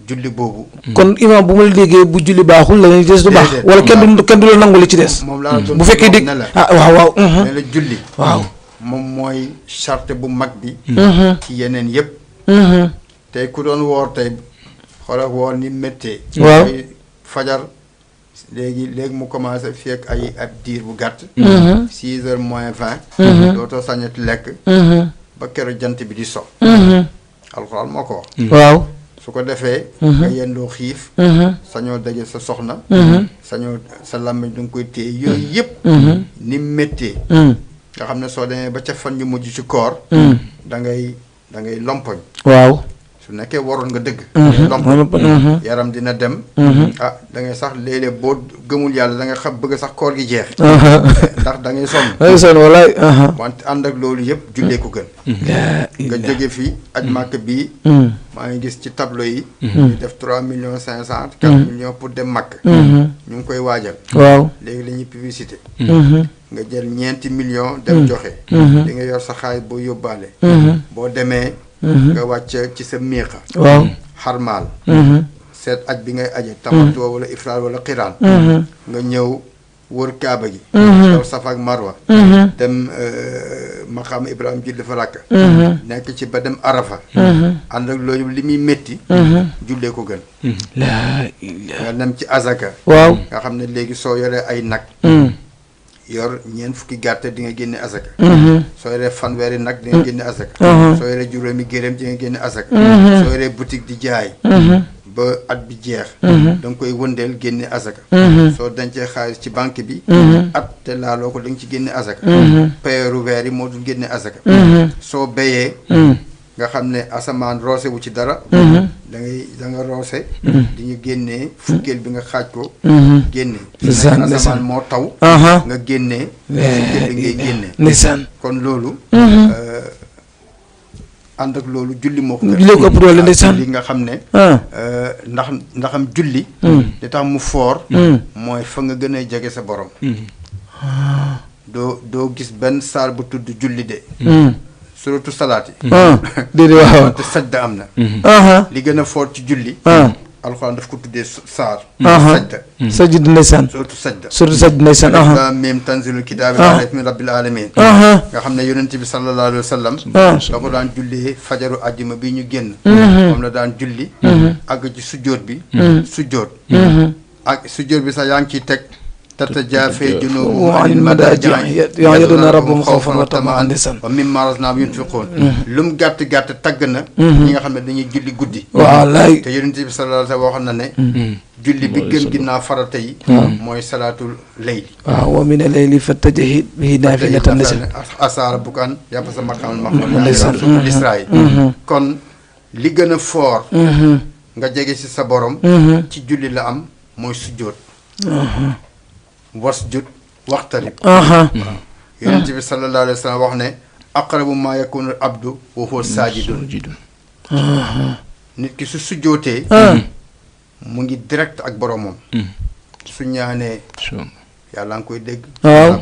julli boobu kon imaam bu ma la déggee bu julli baaxul la ñuy des du baax wala kenn du la nangu li ci des moom laa doon bu fekkee dégg ne la waaw ne la julli waaw moom mooy charte bu mag bi ci yeneen yëpp tey ku doon woor tey xoolal woor ni méttee waaw fajar léegi mu commencé fekk ay ab diir bu gàtt 6h moins 20 dootoo sañati lekk ba keroog jant bi di so alxuraan moo ko wax waaw su ko defee nga yendoo xiif sañoo daje sa soxna sañoo sa làmmiñ du nga koy téye yooyu yëpp ni méttee nga xam ne soo demee ba ca fan yu mujj ci koor da ngay lompoñ waaw su nekkee waroon nga dëgg lompoñ yaram dina dem da ngay sax léeg-léeg boo gëmul yàlla da nga xam bëgg sax koor gi jeex ndax da ngay sonn walaay wante ànd ak loolu yëpp jullee ko gën nga jóge fii aj màkk bii maa ngi gis ci tableau yi ñu def 3,500,000 4 millions pour dem màkk ñu ngi koy waajal waaw léegi la ñuy publicité nga jël 9 millions dem joxe di nga yor sa xaalis boo yóbbaale boo demee nga wàcc ci sa miiqa waaw xarmaal seet aj bi ngay aje tamatoo wala ifraal wala xiraan nga ñëw wër kaaba gi daw safa ak marwa dem maqaam ibrahima julli fa rakk nekk ci ba dem arafa ànd ak loolu li muy métti jullee ko gën nga dem ci azaka waaw nga xam ne léegi soo yoree ay nag yor ñeent fukki gàtt di nga génne azaka soo yoree fanweeri nag di nga génne azaka soo yoree juróomi gëléem di nga génne azaka soo yoree boutique di jaay ba at bi jeex da nga koy wëndeel génne azaka soo dencee xaalis ci banque bi at te laaloo ko da nga ci génne azaka payeeru weer yi moo dul génne azaka soo béyee nga xam ne asamaan roose wu ci dara da nga roose di ñu génnee fukkeel bi nga xaaj ko génne asamaan moo taw nga génnee fukkeel bi ngay génne ndeysaan kon loolu ànd ak loolu julli moo ko léegi ëpp doole ndeysaan li nga xam ne ndaxam julli li tax mu foor mooy fa nga gën a jege sa borom doo gis benn saar bu tudd julli de suratu salaati déedéet waaw te sajda am na li gën a foor ci julli alxuraan daf ko tuddee saar sajda ndeysaan suratu sajda ndeysaan la même tanzilul kitaabi min rabbil alamin nga xam ne yonent bi sallallahu alayhi wa sallam da ko daan jullee fajaru àjjuma bi ñu génn moom la daan julli àgg ci sujjóot bi ak sujjóot bi sax yaa ngi ciy teg tatajaafaa junuubuhum anil madaaji' yad'uuna rabbahum xawfan wa tamaan wa mimmaa razaqnaahum yunfiquun lu mu gàtt tagg na ñi nga xam ne dañuy julli guddi wallaay te yonent bi sallallahu alayhi wa sallam waxoon na ne julli bi gën ginnaaw farata yi mooy salaatul layli wa mina layli fatahajjad bihi naafilatan asaa rabbuka an yab'asaka maqaaman mahmuudan Israa kon li gën a foor nga jege ci sa borom ci julli la am mooy sujjóot wasjud waqtarib yonent bi sallallahu alayhi wa sallam wax ne aqrabu maa yakunu abdu wa huwa saajidun nit ki su sujjootee mu ngi direct ak boromam su ñaanee yàlla nga koy dégg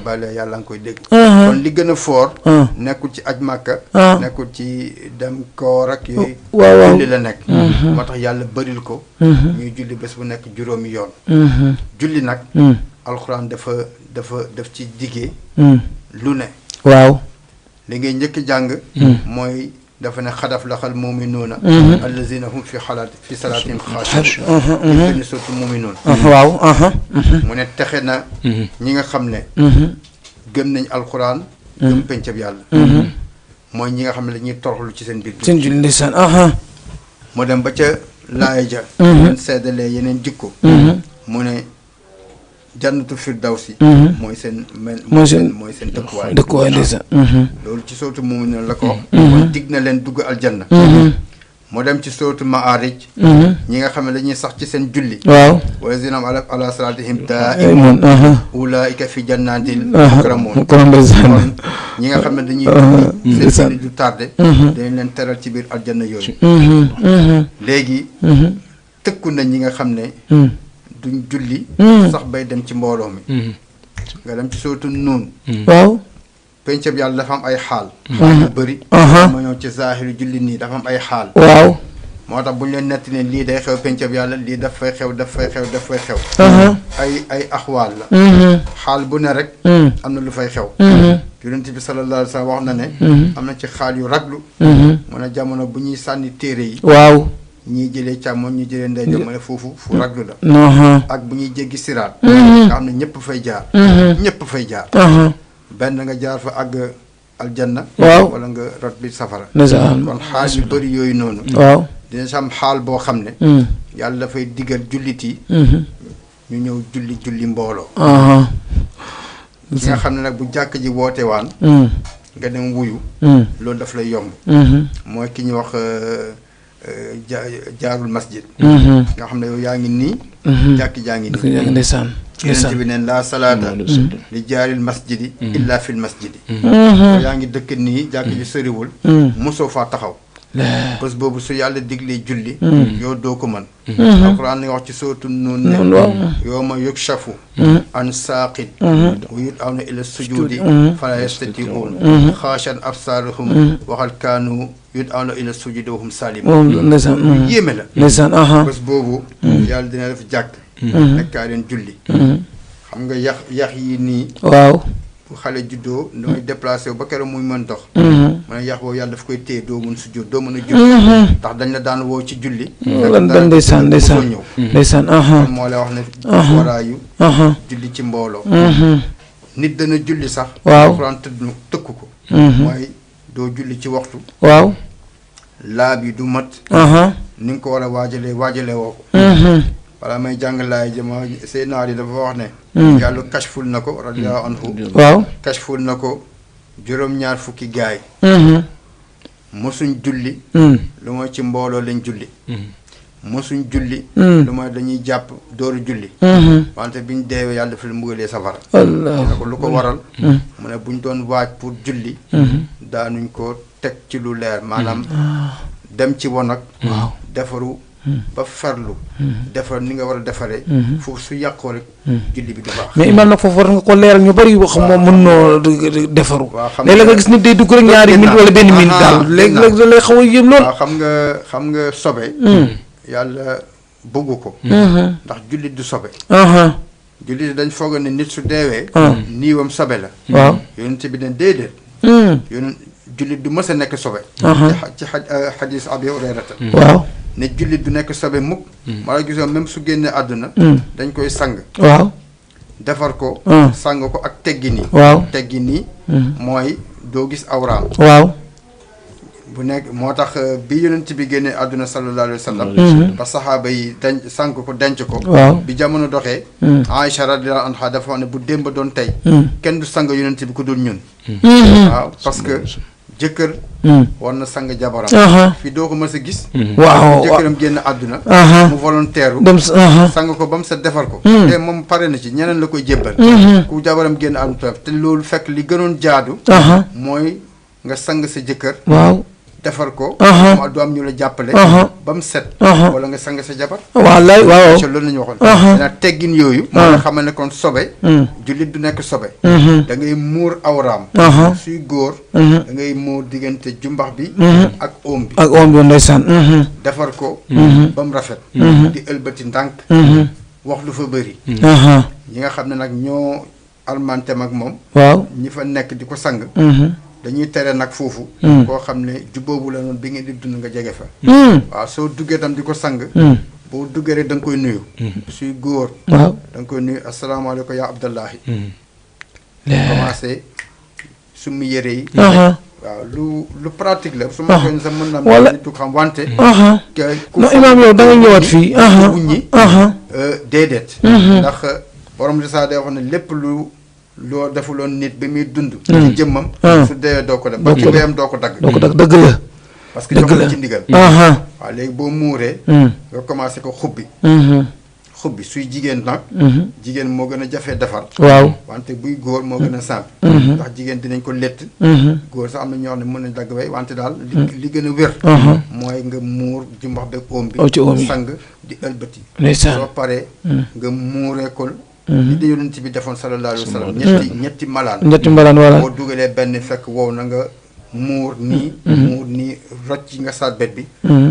bale yàlla nga koy dégg kon li gën a foor nekkul ci aj màkka nekkul ci dem koor ak yooyu julli la nekk moo tax yàlla bëril ko ñuy julli bés bu nekk juróomi yoon julli nag alxuraan daf ci diggee lu ne waaw li ngay njëkk jàng mooy dafa ne xadaf laxal muminuuna allazina hum fi salaatihim xaashi'uun benn surtout muminuun waaw mu ne texe na ñi nga xam ne gëm nañ alxuraan gëm pencab yàlla mooy ñi nga xam ne dañuy toroxlu ci seen biir seen julli ndeysaan mu dem ba ca laaya ja leen seddalee yeneen jikko mu ne jannatu firdawsi mooy seen dëkkuwaay ndeysaan loolu ci sootu moomu ne la ko kon dig na leen dugg aljanna mu dem ci sootu maarij ñi nga xam ne dañuy sax ci seen julli waaw wallazina ala salaatihim daa'imuun ulaa'ika fi jannatin mukramuun kon ñi nga xam ne dañuy julli seen julli du tardé dañ leen teral ci biir aljanna yooyu léegi tëkku na ñi nga xam ne duñ julli sax bay dem ci mbooloo mi nga dem ci sootu nuun waaw pencab yàlla dafa am ay xaal yu bëri ma ñëw ci zaahiru julli nii dafa am ay xaal waaw moo tax bu ñu leen netti ne lii day xew pencab yàlla lii daf fay xew ay axwaal la xaal bu ne rek am na lu fay xew yonent bi sallallahu alayhi wa sallam wax na ne am na ci xaal yu raglu mu ne jamono bu ñuy sànni téere yi waaw ñii jëlee càmmoñ ñu jëlee ndey ma ne foofu fu raglu la ak bu ñuy jéggi siraat nga xam ne ñëpp fay jaar benn nga jaar fa àgg aljanna wala nga rot bi safara kon xaal yu bëri yooyu noonu waaw dina si am xaal boo xam ne yàlla dafay digal jullit yi ñu ñëw julli mbooloo ki nga xam ne nag bu jàkk ji woote waan nga dem wuyu loolu daf lay yomb mooy ki ñu wax jaarul masjid nga xam ne yow yaa ngi nii jàkk jaa ngi nii ndeysaan yonent bi neen laa salaata li jaaril masjidi illa fil masjidi yow yaa ngi dëkk nii jàkk ji soriwul mosoo faa taxaw bés boobu su yàlla diglee julli yow doo ko mën alquran ni wax ci sootu nuun ne yawma yukshafu an saaqin wa yud'awna ila sujudi fala yastati'uun xaashan absaaruhum waxal kaanu yud'awna ila sujudi wa hum saalimuun yéeme la bés boobu yàlla dina def jàkk nekkaa leen julli xam nga yax yi nii waaw bu xale juddoo damay déplacé wu ba keroog muy mën dox mu ne yax boobu yàlla daf koy téye doo mën sujjóot doo mën a julli ndax dañ la daan woo ci julli ndeysaan kon moo lay wax ne waraayu julli ci mbooloo nit dana julli sax alxuraan tëkku ko mooy doo julli ci waxtu waaw laab yi du mat ni nga ko war a waajale woo ko wala may jàng laay jama Seydina Ali dafa wax ne yàlla kashful na ko radiyallahu anhu waaw kashful na ko juróom-ñaar fukki gaay mosuñ julli lu mooy ci mbooloo lañ julli mosuñ julli lu mooy dañuy jàpp dooru julli wante biñ deewee yàlla dafa leen mbugalee safara ne ko lu ko waral mu ne buñ doon waaj pour julli daanuñ ko teg ci lu leer maanaam dem ci wanag defaru ba farlu defar ni nga war a defaree foofu su yàqoo rek julli bi du baax mais imaam nag foofu war nga ko leeral ñu bari wax moom mën noo defaru léeg-léeg nga gis nit day dugg rek ñaari minute wala benn minute daal léeg-léeg da lay xaw a yëm lool waaw xam nga sobe yàlla bëggu ko ndax jullit du sobe jullit dañ foog ne nit su deewee niiwam sobe la waaw yonent bi ne déedéet yonent jullit du mës a nekk sobe ci xadis Abi Hurayrata waaw ne jullit du nekk sobe mukk maa la gisoon même su génnee àdduna dañ koy sang waaw defar ko sang ko ak teggi nii waaw teggi nii mooy doo gis awraam waaw bu nekk moo tax bi yonent bi génnee àdduna sallallahu alayhi wa sallam ba saxaaba yi denc sang ko denc ko waaw bi jamono doxee Aïcha radiyallahu anha dafa wax ne bu démb doon tey kenn du sang yonent bi ku dul ñun waaw parce que jëkkër war na sang jabaram fii doo ko mës a gis waaw jëkkëram génn àdduna mu volontaire dem sang ko ba mu set defar ko te moom pare na ci ñeneen la koy jébbal ku jabaram génn àdduna te loolu fekk li gënoon jaadu mooy nga sang sa jëkkër waaw defar ko mu du am ñu la jàppale ba mu set wala nga sang sa jabar wallaay waaw loolu la ñu waxoon dina teggin yooyu moo nga xamal ne kon sobe jullit du nekk sobe da ngay muur awraam suy góor da ngay muur diggante jumbax bi ak oom bi ndeysaan defar ko ba mu rafet di ëlbati ndànk wax lu fa bëri ñi nga xam ne nag ñoo almante mag moom waaw ñi fa nekk di ko sang dañuy tere nag foofu koo xam ne jubóobu la noonu bi ngeen di dund nga jege fa waaw soo duggee tam di ko sang boo duggee rek da nga koy nuyu suy góor waaw da nga koy nuyu asalaamaaleykum yaa Abdallahi commencé summi yére yi waaw lu pratique la su ma koy sax mën naa wala tu xam wante non imaam yow da nga ñëwaat fii wuññi déedéet ndax borom di saa day wax ne lépp loo defuloon nit bi muy dund ci jëmmam su deewee doo ko def ba ci mbéyam doo ko dagg dëgg la parce que jox na ci ndigal waaw léegi boo muuree nga commencé ko xubbi suy jigéen nag jigéen moo gën a jafee defar waaw wante buy góor moo gën a simple ndax jigéen dinañ ko létt góor sax am na ñoo xam ne mën nañ dagg way wante daal li gën a wér mooy nga muur jumbax beeg oom bi sang di ëlbati soo paree nga muuree ko li di yonent bi defoon sallallahu alayhi wa sallam ñetti malaan wala boo dugalee benn fekk wow na nga muur nii rocc nga sarbet bi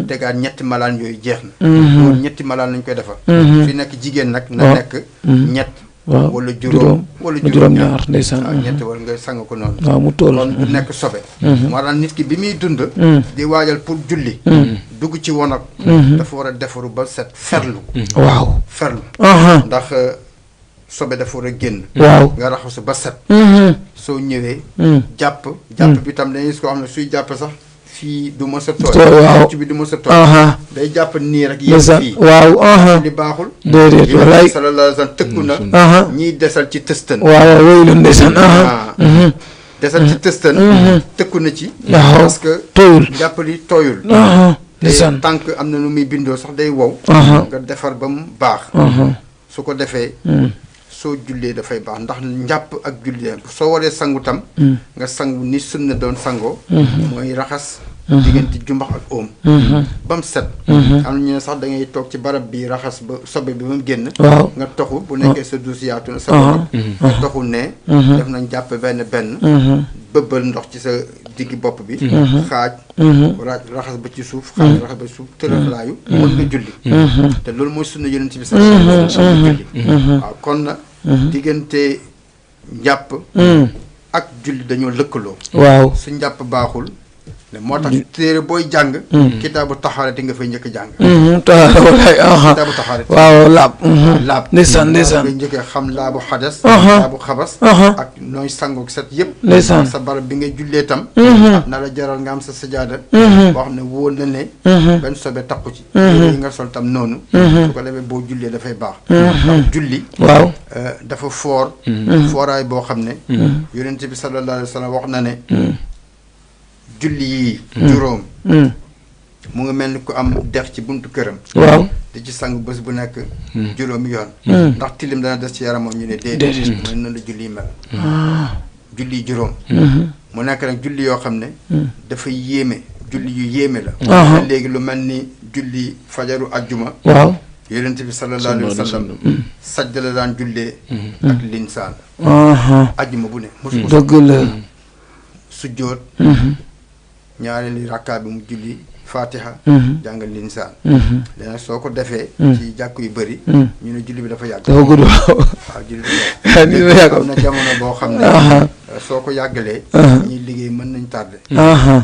tegaat ñetti malaan yooyu jeex na loolu ñetti malaan lañ koy defar su nekk jigéen nag na nekk ñett wala juróom ñaar ndeysaan waaw ñett wala nga sang ko noonu waaw mu toll kon du nekk sobe maanaam nit ki bi muy dund di waajal pour julli dugg ci wanag dafa war a defaru ba set ferlu ndax sobe dafa war a génn waaw nga raxasu ba set soo ñëwee jàpp bi tam dañuy gis ko xam ne suy jàpp sax fii du mës a tooy ci bi du mës a tooy day jàpp nii rek yéen fii waaw li baaxul déedéet wallaay sallallahu alayhi wa sallam tëkku na ñiy desal ci tëstan waaw yooyu la ndeysaan desal ci tëstan tëkku na ci parce que tooyul jàpp li tooyul te tànk am na nu muy bindoo sax day wow nga defar ba mu baax su ko defee soo jullee dafay baax ndax njàpp ak jullee soo waree sangu tam nga sangu ni sunna doon sangoo mooy raxas diggante jumbax ak oom ba mu set am na ñu ne sax da ngay toog ci barab bi raxas ba sobe bi ba mu génn nga toxu bu nekkee sa duus yaatu na sa bopp nga toxu ne def nañ jàpp benn bëbbal ndox ci sa diggi bopp bi xaaj raxas ba ci suuf xaaj raxas ba ci suuf tërëxlaayu mën nga julli te loolu mooy sunna yonent bi sax julli waaw kon na diggante njàpp ak julli dañoo lëkkaloo waaw su njàpp baaxul moo tax téere booy jàng kitaabu taxaarati nga fay njëkk jàng kitaabu taxaarati waaw laab ndeysaan nga njëkkee xam laabu xadas laabu xabas ak nooy sangook set yëpp ndeysaan sa barab bi ngay jullee tam na la jaral nga am sa sajaada boo xam ne wóor na ne benn sobe takku ci yi nga sol tam noonu su ko defee boo jullee dafay baax ndax julli waaw dafa fooraay boo xam ne yonent bi sallallahu alayhi wa sallam wax na ne julli yii juróom mu ngi mel ni ku am dex ci buntu këram waaw di ci sang bés bu nekk juróomi yoon ndax tilim dana des ci yaramam ñu ne déedéet mooy noonu la julli yi mel julli juróom mu nekk nag julli yoo xam ne dafa yéeme julli yu yéeme la léegi lu mel ni julli fajaru ajjuma waaw yonent bi sallallahu alayhi wa sallam sajda la daan jullee ak linsaan ajjuma bu ne mosu ko dëgg la sujjóot ñaareelu rakkaa bi mu julli fatiha jàngal linsaan léegi nag soo ko defee ci jàkk yu bëri ñu ne julli bi dafa yàgg dafa gudd waaw julli bi dafa yàgg am na jamono boo xam ne soo ko yàggalee ñuy liggéey mën nañ tardé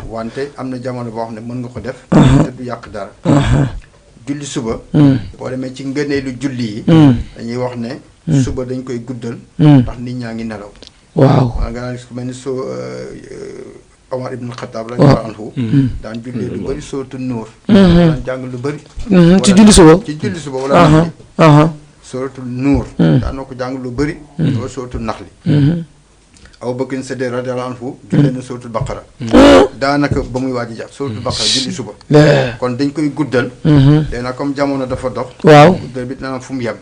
wante am na jamono boo xam ne mën nga ko def te du yàq dara julli suba boo demee ci ngëneelu julli yi dañuy wax ne suba dañ koy guddal ndax nit ñaa ngi nelaw waaw waa nga naan ku mel ni soo Omar ibn Khattab radiyallahu anhu daan jullee lu bëri sootu nuur daan jàng lu bëri ci julli suba wala nax li sootu nuur daan na ko jàng lu bëri wala sootu nax li Abu Bakr Siddiq radiyallahu anhu jullee na sootu baqara daanaka ba muy waaj a jàpp sootu baqara julli suba kon dañ koy guddal léegi nag comme jamono dafa dox waaw guddal bi dana fu mu yem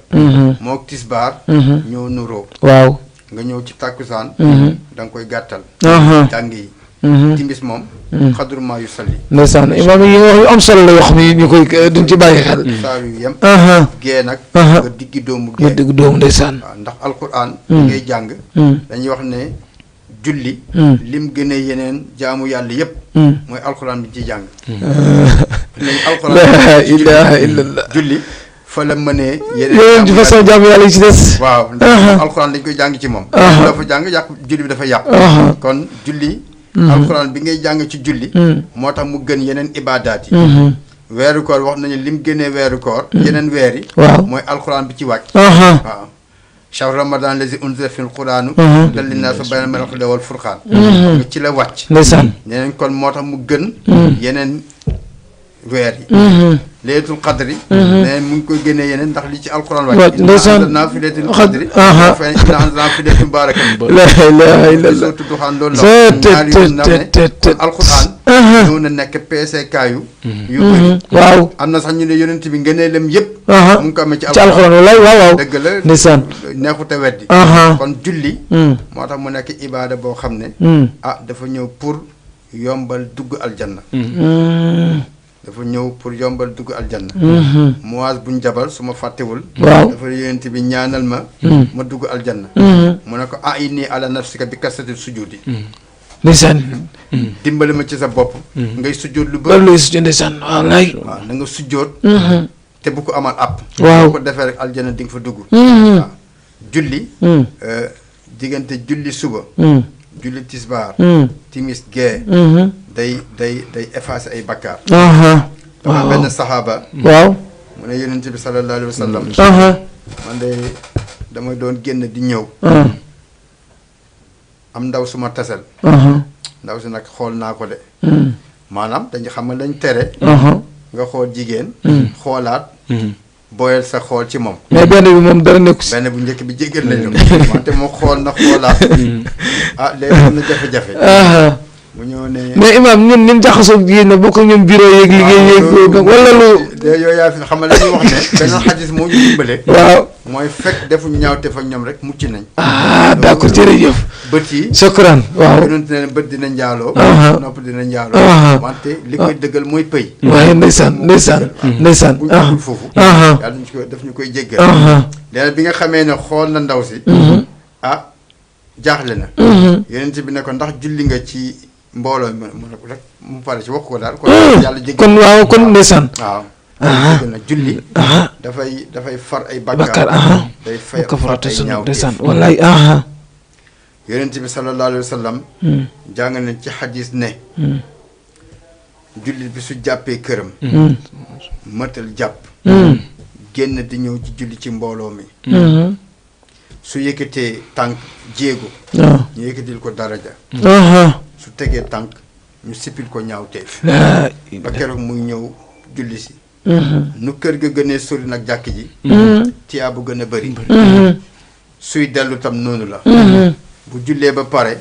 mook tisbaar ñoo nuroo waaw nga ñëw ci tàkkusaan da nga koy gàttal jàng yi timis moom xadrumaa yu salli ndeysaan imaam yi wax yu am solo la yoo xam ne ñu koy duñ ci bàyyi xel saa yu yem gée nag nga diggi doomu nga gée dégg doomu ndeysaan waaw ndax alquran ngay jàng dañuy wax ne julli lim gënee yeneen jaamu yàlla yëpp mooy alquran bi ci jàng lañ alquran la ilaha illallah julli fa la mënee yeneen ci façon jaamu yàlla yi ci des waaw ndax alquran dañ koy jàng ci moom dafa jàng yàq julli bi dafa yàq kon julli alquran bi ngay jàng ci julli moo tax mu gën yeneen ibaadaat yi weeru koor wax nañu lim gënee weeru koor yeneen weer yi waaw mooy alquran bi ci wàcc waaw shahru ramadan lazi unzila fil qur'anu hudan linnaasi bayyinatin minal hudaa wal furqaan nga ci la wàcc ndeysaan ñeneen kon moo tax mu gën yeneen weer yi laylatul qadri neneen mu ngi koy génnee yeneen ndax li ci alquran wàcc ndeysaan naa fi laylatul qadri fa inna anzalnaa fi laylatin mubaarakatin la ilaha illallah soo tudd xaan loolu la ñaari yoon ndax ne kon alquran ñëw na nekk PCK yu bëri waaw am na sax ñu ne yonent bi ngëneelam yëpp mu ngi ko amee ci alquran wallaay waaw waaw dëgg la ndeysaan neexute weddi kon julli moo tax mu nekk ibaada boo xam ne dafa ñëw pour yombal dugg aljanna dafa ñëw pour yombal dugg aljanna Muwaaz buñ jabal su ma fàttewul waaw dafa yonent bi ñaanal ma ma dugg aljanna mu ne ko inni ala nafsika bi kasratil sujudi ndeysaan dimbali ma ci sa bopp ngay sujjóot lu loolu bëri lay sujjóot ndeysaan wallaay waaw na nga sujjóot te bu ko amal app waaw boo ko defee rek aljanna di nga fa dugg waaw julli diggante julli suba julli tisbaar timis gee day effacer ay bakkaar dafa benn saxaaba waaw mu ne yonent bi sallallahu alayhi wa sallam man de dama doon génn di ñëw am ndaw suma tasel ndaw si nag xool naa ko de maanaam dañu xam nga dañ tere nga xool jigéen xoolaat booyal sa xool ci moom mais benn bi moom dara nekku si benn bu njëkk bi jéggal nañu wante moo xool na xoolaat léegi am na jafe-jafe mu ñëw ne mais imam ñun jaxasoo yéen na bokk ñun bureau yeeg liggéey yeeg wala lu yooyu yaa fi xam nga dañuy wax ne beneen xadis moo ñu dimbale waaw mooy fekk defuñu ñaawteef ak ñoom rek mucc nañ d'accord jërëjëf bët yi shukran waaw yonent ne bët dina njaaloo nopp dina njaaloo wante li koy dëggal mooy pëy waaye ndeysaan buñ ko foofu yàlla ñu ko daf ñu koy jéggal léegi bi nga xamee ne xool na ndaw si jaaxle na yonent bi ne ko ndax julli nga ci mbooloo mu ne ko rek mu pare ci wax ko daal kon yàlla jéggal kon waaw kon ndeysaan waaw jéggal na julli dafay far ay bakkaar day fay far ay ñaaw ndeysaan wallaay yonent bi sallallahu alayhi wa sallam jàng nañ ci xadis ne jullit bi su jàppee këram mëtal jàpp génn di ñëw ci julli ci mbooloo mi su yëkkatee tànk jéego ñu yëkkatil ko daraja su tegee tànk ñu sippil ko ñaawteef ba keroog muy ñëw julli si nu kër ga gënee sori nag jàkk ji tiyaa bu gën a bëri suy dellu tam noonu la bu jullee ba pare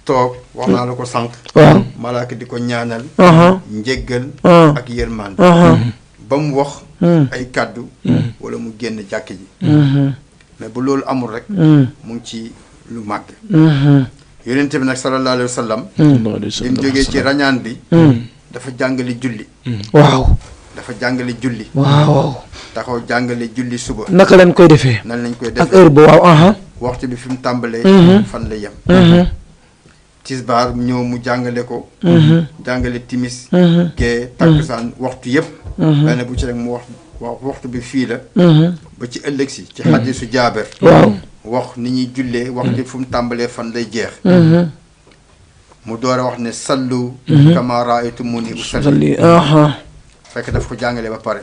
toog wax naa la ko sànq. waaw malaaka di ko ñaanal. njéggal. ak yërmande. ba mu wax. ay kàddu. wala mu génn jàkk ji. mais bu loolu amul rek. mu ngi ci lu màgg. yonent bi nag sallallahu alayhi wa sallam. li mu jógee ci rañaan bi. dafa jàngale julli. waaw. dafa jàngale julli. waaw. taxaw jàngale julli suba. naka lañ koy defee. nan lañ koy ak defee heure ba waaw. waxtu bi fi mu tàmbalee. fan la yem. tisbaar ñëw mu jàngale ko. jàngale timis. gee takkusaan waxtu yëpp. benn bu ci rek mu wax waxtu bi fii la. ba ci ëllëg si ci xadiisu Jaaber. waaw. wax ni ñuy jullee waxtu fu mu tàmbalee fan lay jeex. mu door a wax ne sallu. kama raaytumuni usalli. fekk daf ko jàngale ba pare.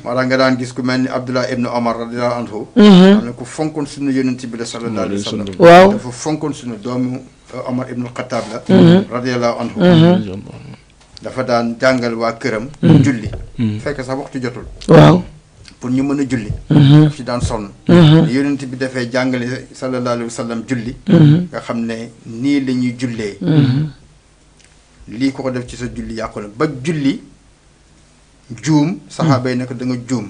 moo tax nga daan gis ku mel ni Abdullah ibn Omar radiyallahu anhu. xam ne ku fonkoon suñu yonent bi la sallallahu alayhi wa sallam. waaw dafa fonkoon suñu doomu Omar ibn Xattaab la. radiyallahu anhu. dafa daan jàngal waa këram. julli. fekk sax waxtu jotul. waaw. pour ñu mën a julli. daf ci daan sonn. yonent bi dafay jàngale sallallahu alayhi wa sallam julli. nga xam ne nii la ñuy jullee. lii ko def ci sa julli yàqu na ba julli. juum saxaaba yi ne ko da nga juum.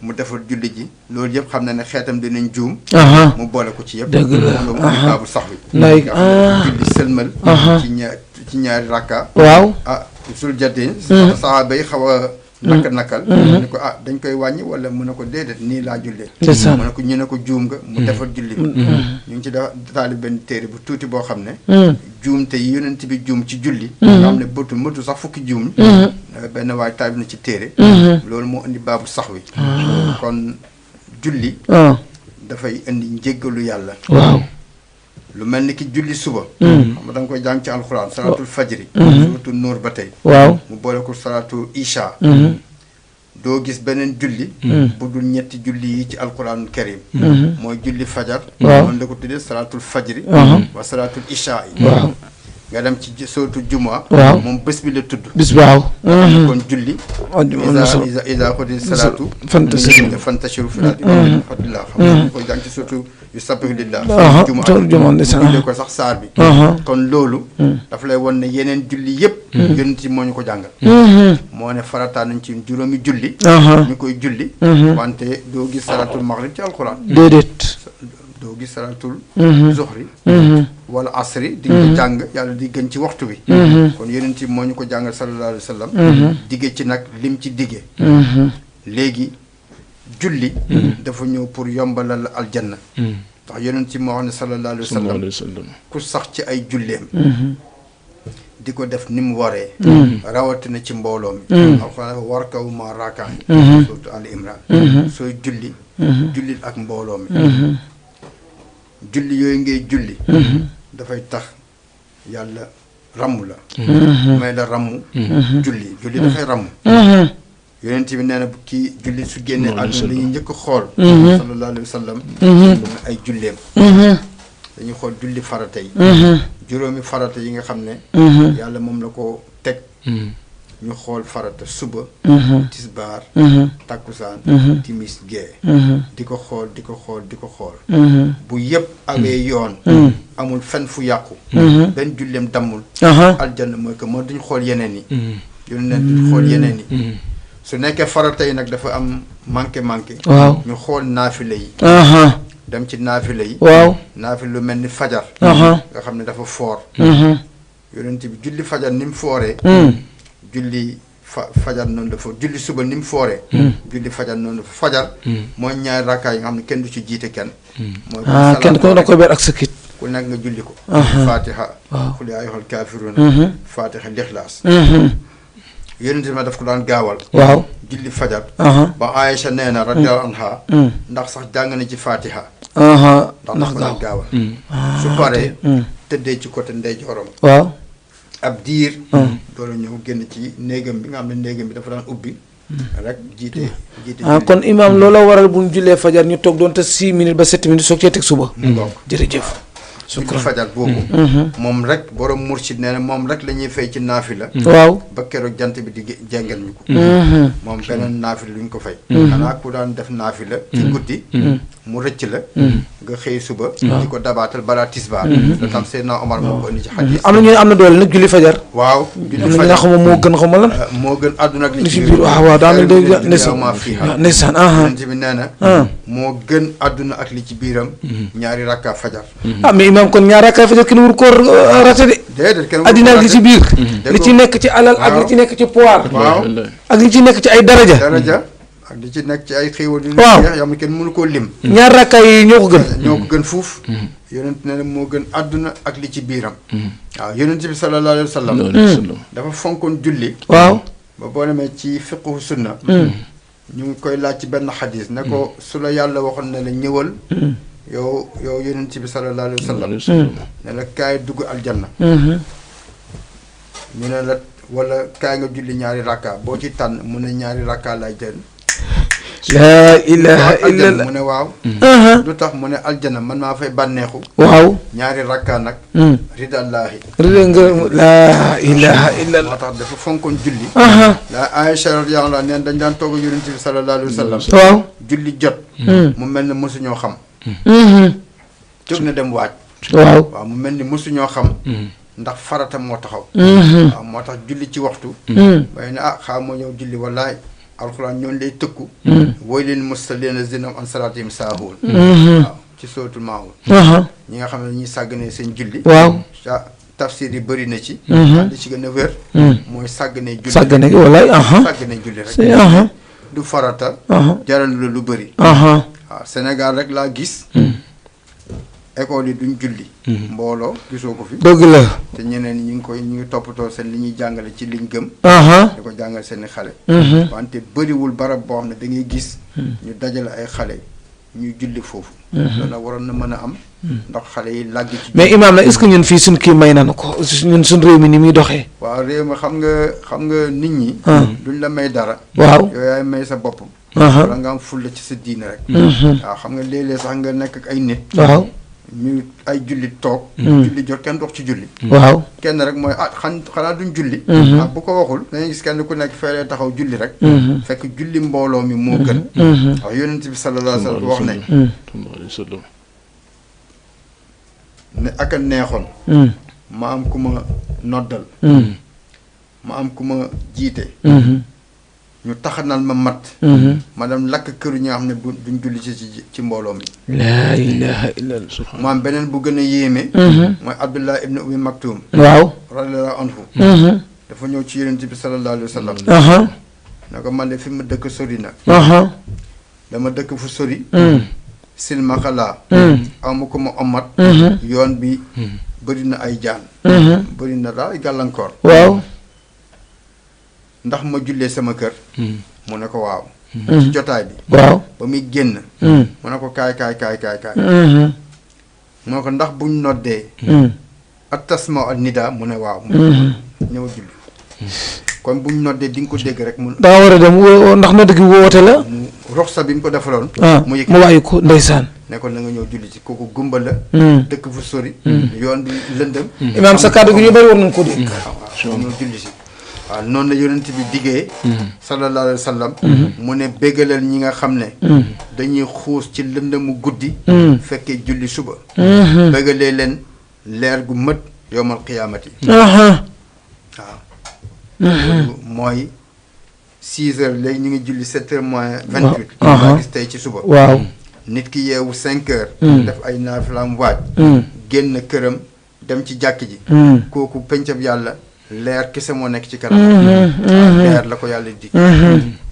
mu defar julli ji loolu yëpp xam na ne xeetam dinañ juum. mu boole ko ci yëpp. dëgg la loolu mu baabu sax bi. nga xam ne julli sëlmal. ci ñaari rakka. waaw. sul jàddee. saxaaba yi xaw a nakal. ne ko dañ koy wàññi wala mu ne ko déedéet nii laa jullee. c'est ça mu ne ko ñu ne ko juum nga mu defar julli bi. ñu ngi ci daal benn téere bu tuuti boo xam ne. juum te yonent bi juum ci julli. nga xam ne mëtu sax fukki juum. benn waay taal na ci téere. loolu moo indi baabu sax wi. kon julli. dafay indi njéggalu yàlla. waaw. lu mel ni ki julli suba. xam nga da nga koy jàng ci alxuraan salaatul fajri. surtout nóor ba tey. waaw. mu boole ko salaatu isha. doo gis beneen julli. bu dul ñetti julli yi ci alxuraanul karim. mooy julli fajar. waaw moom la ko tuddee salaatul fajri. wa salaatul isha yi. waaw. nga dem ci sootu juma. waaw moom bés bi la tudd. bis waaw. kon julli. isa xodi salaatu. fantashiru fil ardi wabtagu min fadlillah. xam nga koy jàng ci sootu yusabbihu lillah. juma mu ko sax saar bi. kon loolu. dafa lay won ne yeneen julli yëpp. yonent yi moo ñu ko jàngal. moo ne farataa nañ ci juróomi julli. ñu koy julli. wante doo gis salaatul maghrib ci alquran. déedéet. doo gis salaatul zuhri wala asri di nga jàng yàlla di gën ci waxtu bi. kon yonent yi moo ñu ko jàngal sallallahu alayhi wa sallam. digge ci nag lim ci digge. léegi julli dafa ñëw pour yombalal aljanna. ndax yonent yi moo wax ne sallallahu alayhi wa sallam ku sax ci ay julleem di ko def ni mu waree. rawatina ci mbooloo mi. alxuraan war kaw ma raakaan. surtout Ali Imran. sooy julli. jullit ak mbooloo mi. julli yooyu ngay julli. dafay tax yàlla ramm la. may la ramm. julli dafay ramm. yonent bi nee na kii julli su génnee àdduna dañuy njëkk xool. sallallahu alayhi wa sallam. ay julleem. dañuy xool julli farata yi. juróomi farata yi nga xam ne. yàlla moom la ko teg. ñu xool farata suba. tisbaar. takkusaan. timis gee. di ko xool di ko xool di ko xool. bu yëpp awee yoon. amul fenn fu yàqu. benn julleem dammul. aljanna mooy que moo duñ xool yeneen yi. yónnee duñ xool yeneen yi. su nekkee farata yi nag dafa am manqué. waaw ñu xool naafile yi. dem ci naafile yi. waaw naafile lu mel ni fajar. nga xam ne dafa foor. yonent bi julli fajar ni mu fooree. julli fajar noonu dafa julli suba ni mu fooree. julli fajar noonu dafa fajar. mooy ñaari rakkaa yi nga xam ne kenn du ci jiite kenn. mooy kenn ku ne da koy ber ak sa kit. ku nekk nga julli ko. fatiha. qul yaa ayyuhal kaafiruuna. fatiha lixlaas. yonent ma daf ko daan gaawal. waaw julli fajar. ba Aïcha nee na radiyallahu anha. ndax sax jàng na ci fatiha. ndax ko daan gaawal. su paree. tëddee ci côté ndeyjooram. waaw. ab diir. door a ñëw génn ci néegam bi nga xam ne néegam bi dafa daan ubbi. rek jiite. kon imaam loola waral bu ñu jullee fajar ñu toog doon te 6 minutes ba 7 minutes soog cee teg suba. jërëjëf. julli fajar boobu. moom rek borom mursid nee na moom rek la ñuy fay ci naafila. waaw ba keroog jant bi di jengal ñu ko. moom beneen naafila lu ñu ko fay. xanaa ku daan def naafila. ci guddi. mu rëcc la. nga xëy suba di ko dabaatal balaa tisbaar da tam Seydina Omar moo ko indi ci xadis am na ñu ne am na doole nag julli fajar waaw julli am na fajar nga xam moo gën xaw ma lan moo gën àdduna ak li ci biir waaw daanaka day ndeysaan yonent bi nee na moo gën àdduna ak li ci biiram ñaari rakka fajar mais imaam kon ñaari rakka fajar kenn wur ko raté de déedéet kenn addina ak li ci biir li ci nekk ci alal ak li ci nekk ci pouvoir waaw ak li ci nekk ci ay daraja ak li ci nekk ci ay xéewal yu waaw neex yoo xam ne kenn mënu koo lim ñaar rakka yi ñoo ko gën ñoo ko gën fuuf yonent nee na moo gën àdduna ak li ci biiram waaw yonent bi sallallahu alayhi wa sallam dafa fonkoon julli waaw ba boo demee ci fiqhu sunna ñu ngi koy laaj ci benn xadis ne ko su la yàlla waxoon ne la ñëwal yow yonent bi sallallahu alayhi wa sallam ne la kaay dugg aljanna ñu ne la wala kaay nga julli ñaari rakka boo ci tànn mu ne ñaari rakka lay jël laa ilaha illallah mu ne waaw lu tax mu ne aljana man maa fay bànneexu waaw ñaari rakka nag ridallaahi rida nga laa ilaha illallah moo tax dafa fonkoon julli la Aïcha radiyallahu anha neen dañ daan toog yonent bi sallallahu alayhi wa sallam waaw julli jot mu mel ne mosuñoo xam jóg na dem waaj waaw mu mel ni mosuñoo xam ndax farata moo taxaw waaw moo tax julli ci waxtu bay ne xaa moo ñëw julli wallaay alxuraan ñoon lay tëkku woy leen mustalina zinam an salaatihim saahuun waaw ci sootul maawul ñi nga xam ne ñuy sàgganee seen julli waaw tafsir yi bëri na ci li ci gën a wér mooy sàgganee julli sàgganee julli rek du farata jaral la lu bëri waaw Sénégal rek laa gis école yi duñ julli mbooloo gisoo ko fi dëgg la te ñeneen ñu ngi toppatoo seen li ñuy jàngale ci liñ gëm di ko jàngale seeni xale wante bëriwul barab boo xam ne da ngay gis ñu dajale ay xale ñuy julli foofu loolu nag waroon na mën a am ndax xale yi làgg ci mais imaam nag est-ce que ñun fii suñ kii may nanu ko ñun suñ réew mi ni muy doxee waaw réew mi xam nga nit ñi duñ la may dara waaw yow yaay may sa bopp wala nga am fulla ci sa diine rek waaw xam nga léeg-léeg sax nga nekk ak ay nit waaw ñu ay julli toog julli jot kenn dox ci julli waaw kenn rek mooy xanaa duñ julli bu ko waxul dañuy gis kenn ku nekk feelee taxaw julli rek fekk julli mbooloo mi moo gën waaw yonent bi sallallahu alayhi wa sallam wax ne ak a neexoon ma am ku ma noddal ma am ku ma jiite ñu taxanal ma mat ma dem lakk këru ñi nga xam ne duñ julli ci mbooloo mi laa ilaha illallah mu am beneen bu gën a yéeme mooy Abdullah ibn Ummi Maktum waaw radiyallahu anhu dafa ñëw ci yonent bi sallallahu alayhi wa sallam ne ko man de fi ma dëkk sori na dama dëkk fu sori silmaxa laa amu ko ma omat yoon bi bëri na ay jaan bëri na daal ay gàllankoor waaw ndax ma jullee sama kër mu ne ko waaw ci jotaay bi waaw ba muy génn mu ne ko kaay mu ne ko ndax buñ noddee ak tasma ak nida mu ne waaw ñëw julli kon buñ noddee di nga ko dégg rek mu daa war a dem ndax nodd gi woote la mu roxsa bi mu ko defaloon mu wàyyi ko ndeysaan ne ko na nga ñëw julli ci kooku gumba la dëkk fu sori yoon bi lëndëm imaam sa kàddu gi ñu bari war nañ ko dégg waaw ñëw julli si waaw noonu la yonent bi diggee sallallahu alayhi wa sallam mu ne béggalal ñi nga xam ne dañuy xuus ci lëndëmu guddi fekkee julli suba béggalee leen leer gu mët yowmal qiyaamati waaw mooy 6 heures léegi ñu ngi julli 7 heures moins 28 maa gis tey ci suba waaw nit ki yeewu 5 heures def ay naafilaam waaj génn këram dem ci jàkk ji kooku pencab yàlla leer kese moo nekk ci kanam leer la ko yàlla di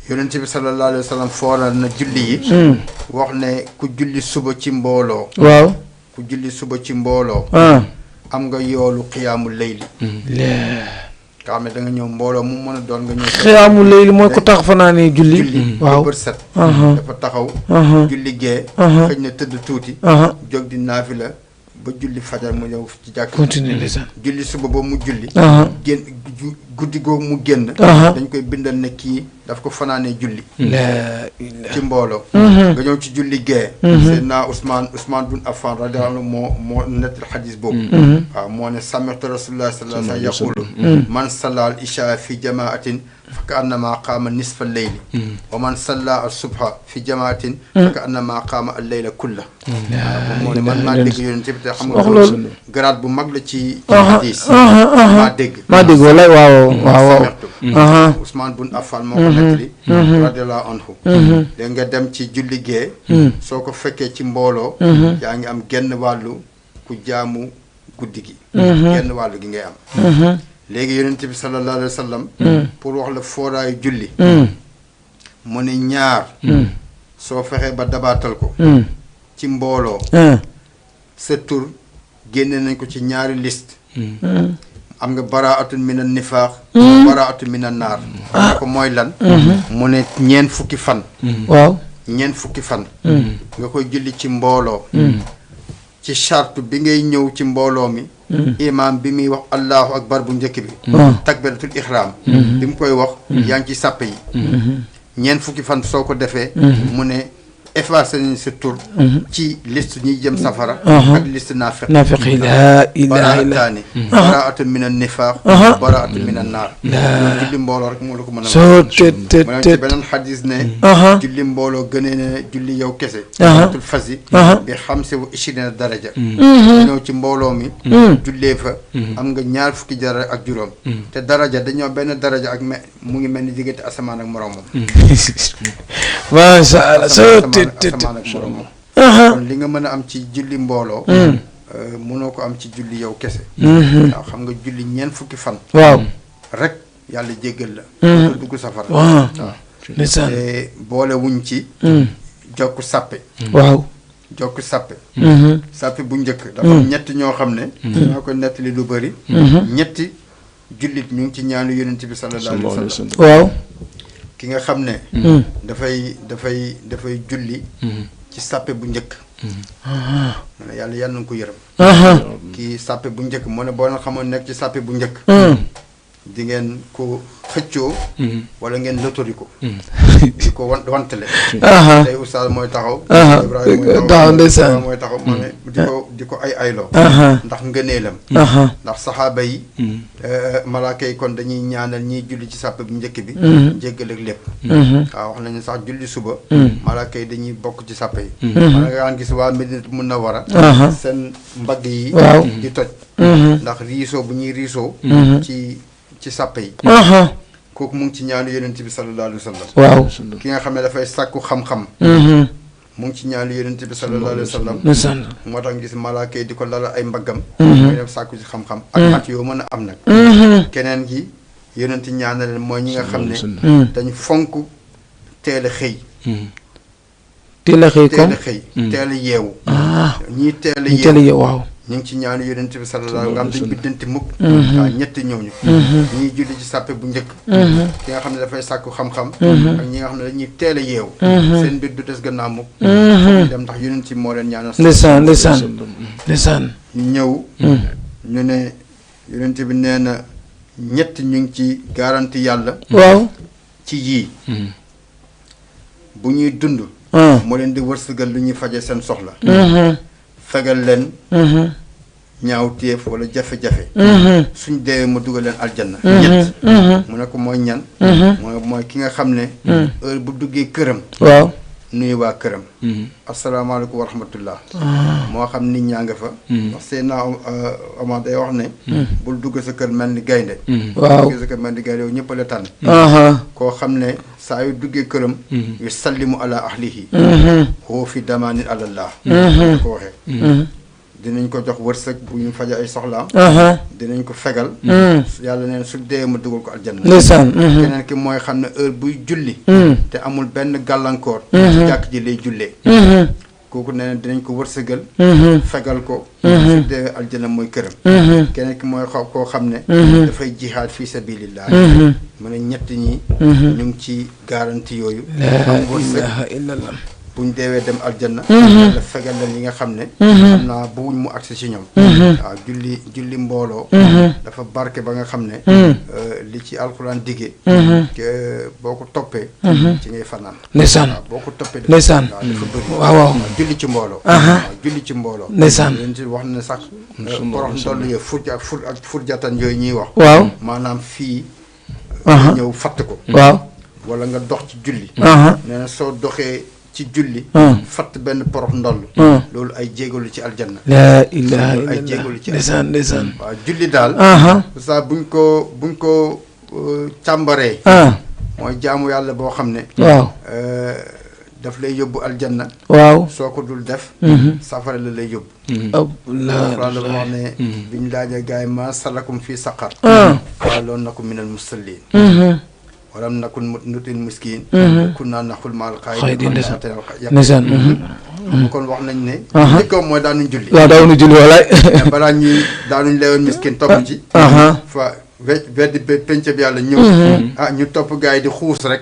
yonent bi sallallahu alayhi wa sallam fooral na julli yi wax ne ku julli suba ci mbooloo waaw ku julli suba ci mbooloo am nga yoolu xiyaamu layli nga xam ne da nga ñëw mbooloo mu mën a doon nga ñëw xiyaamu layli mooy ko tax fanaanee julli waaw bët set dafa taxaw julli gee xëj na tëdd tuuti jóg di naafila ba julli fajar mu ñëw ci jàkk continuer julli suba ba mu julli guddi googu mu génn Aha. dañ koy bindal ne kii daf ko fanaanee julli la ilaha ci mbooloo nga ñëw ci julli gee Seydina Ousmane bun Affan radiyallahu anhu moo nettal xadis boobu waaw moo ne sami'tu rasulullah sallallahu alayhi wa sallam yaqulu man salla al isha fi jamaatin fa ka annama qaama nisfa leyli wa man salla al subha fi jamaatin fa ka annama qaama al leyla kulla waaw moo ne man maa dégg yonent bi te xam nga loolu garaat bu mag la ci xadis maa dégg walaay waaw Ousmane bun Affan moo ko nettali radiyallahu anhu da nga dem ci julli gee soo ko fekkee ci mbooloo yaa ngi am genn wàllu ku jaamu guddi gi genn wàllu gi ngay am léegi yonent bi sallallahu alayhi wa sallam pour wax la fooraayu julli mu ne ñaar soo fexee ba dabaatal ko ci mbooloo sa tur génne nañ ko ci ñaari liste am nga baraatun minan nifaaq baraatun minan naar xam nga ko mooy lan mu ne ñeent fukki fan waaw ñeent fukki fan nga koy julli ci mbooloo ci charte bi ngay ñëw ci mbooloo mi imaam bi muy wax allahu akbar bu njëkk bi takbiratul ihram bi mu koy wax yaa ngi ci sàpp yi ñeent fukki fan soo ko defee mu ne effacé nañ sa tur ci liste ñiy jëm safara ak liste naafiq yi laa ilaha illa baraataani baraatun min an nifaaq baraatun min an naar julli mbooloo rek moo la ko mën a soo mu ci beneen xadis ne julli mbooloo gënee ne julli yow kese salatul fasi bi xamse wa ishirina daraja ñëw ci mbooloo mi jullee fa am nga ñaar fukki daraja ak juróom te daraja dañoo benn daraja ak mu ngi mel ni diggante asamaan ak moroomam masha Allah soo asamaan ak moroomam kon li nga mën a am ci julli mbooloo mënoo ko am ci julli yow kese waaw xam nga julli ñeent fukki fan waaw rek yàlla jéggal la dugg safara waaw te boole wuñ ci jokk sàppe waaw jokk sàppe sàppe bu njëkk dafa am ñetti ñoo xam ne ñoo ko nettali lu bëri ñetti jullit ñu ngi ci ñaanu yonent bi sallallahu alayhi wa sallam waaw ki nga xam ne dafay julli ci sàppe bu njëkk mu ne yàlla na ko yërëm kii sàppe bu njëkk moo ne boo leen xamoon nekk ci sàppe bu njëkk di ngeen ko xëccoo wala ngeen lotori ko di ko wantale tey oustaz mooy taxaw Ibrahima mooy taxaw moo ne di ko ay ayloo ndax ngëneelam ndax saxaaba yi malaaka yi kon dañuy ñaanal ñiy julli ci sàppe bu njëkk bi jéggal ak lépp waaw wax nañu sax julli suba malaaka yi dañuy bokk ci sàppe yi mana nga daan gis waa Medina Munawara seen mbagg yi di toj ndax riisoo bu ñuy riisoo ci sàppe yi kooku mu ngi ci ñaanu yonent bi sallallahu alayhi wa sallam waaw ki nga xam ne dafay sàkku xam-xam mu ngi ci ñaanu yonent bi sallallahu alayhi wa sallam moo tax gis malaaka yi di ko lala ay mbaggam mooy def sàkku ci xam-xam ak at yoo mën a am nag keneen gi yonent ñaana leen mooy ñi nga xam ne dañ fonk teel a xëy teel a xëy teel a yeewu ñii teel a yeewu waaw ñu ngi ci ñaanu yonent bi sallallahu alayhi wa sallam nga xam dañ biddanti mukk waaw ñetti ñooñu ñii julli ci sàppe bu njëkk ki nga xam ne dafay sàkku xam-xam ak ñi nga xam ne dañuy teel a yeewu seen mbir du des gannaaw mukk dem ndax yonent yi moo leen ñaanal ndeysaan ñëw ñu ne yonent bi nee na ñett ñu ngi ci garanti yàlla waaw ci yii bu ñuy dund moo leen di wërsëgal lu ñuy faje seen soxla fegal leen ñaaw téef wala jafe-jafe suñ deewee mu dugal leen aljanna ñett mu ne ko mooy ñan mooy ki nga xam ne heure bu duggee këram waaw nuyu waa këram asalaamaaleykum wa rahmatullah moo xam nit ñaa nga fa wax Seydina Omar day wax ne bul dugg sa kër mel ni gaynde waaw dugg sa kër mel ni gaynde yow ñëpp la tànn koo xam ne saa yu duggee këram yu sallimu ala ahlihi woo fi damaanin alallah ko waxee dinañ ko jox wërsëg bu ñu faja ay soxlaam dinañ ko fegal yàlla neen su dee ma dugal ko aljanna keneen ki mooy xam ne heure buy julli te amul benn gàllankoor jàkk ji lay jullee kooku nee na dinañ ko wërsëgal fegal ko su dee aljanna mooy këram keneen ki mooy koo xam ne dafay jihaad fi sabilillah mu ne ñett ñi ñu ngi ci garanti yooyu am wërsëg buñ deewee dem aljanna la fegal leen yi nga xam ne xam naa buñ mu agsi ci ñoom waaw julli mbooloo dafa barke ba nga xam ne li ci alxuraan diggee que boo ko toppee ci ngay fanaan ndeysaan waaw boo ko toppee ndeysaan waaw dafa bëri waaw waaw julli ci mbooloo waaw julli ci mbooloo ndeysaan leen ci wax ne sax porox ndoll yooyu ak furjatan yooyu ñuy wax waaw maanaam fii ñëw fatt ko waaw wala nga dox ci julli nee na soo doxee ci julli fatt benn porox ndoll loolu ay jéegalu ci aljanna laa ilaaha ay illallah jéegalu ci ndeysaan ndeysaan waaw julli daal ça buñ ko càmbaree mooy jaamu yàlla boo xam ne waaw daf lay yóbbu aljanna waaw soo ko dul def safara la lay yóbbu la la wax ne biñ laajee gars yi ma salakum fii saqar qaaloon nakum minal musallin walam nakun nutil miskin kunna naxul maal xaayidin xaayidin ndeysaan kon wax nañ ne njëkkoon mooy daanuñ julli waaw daawuñu julli walaay balaa ñuy daanuñ leewoon miskin topp ci fa weddi penc bi yàlla ñëw ñu topp gars yi di xuus rek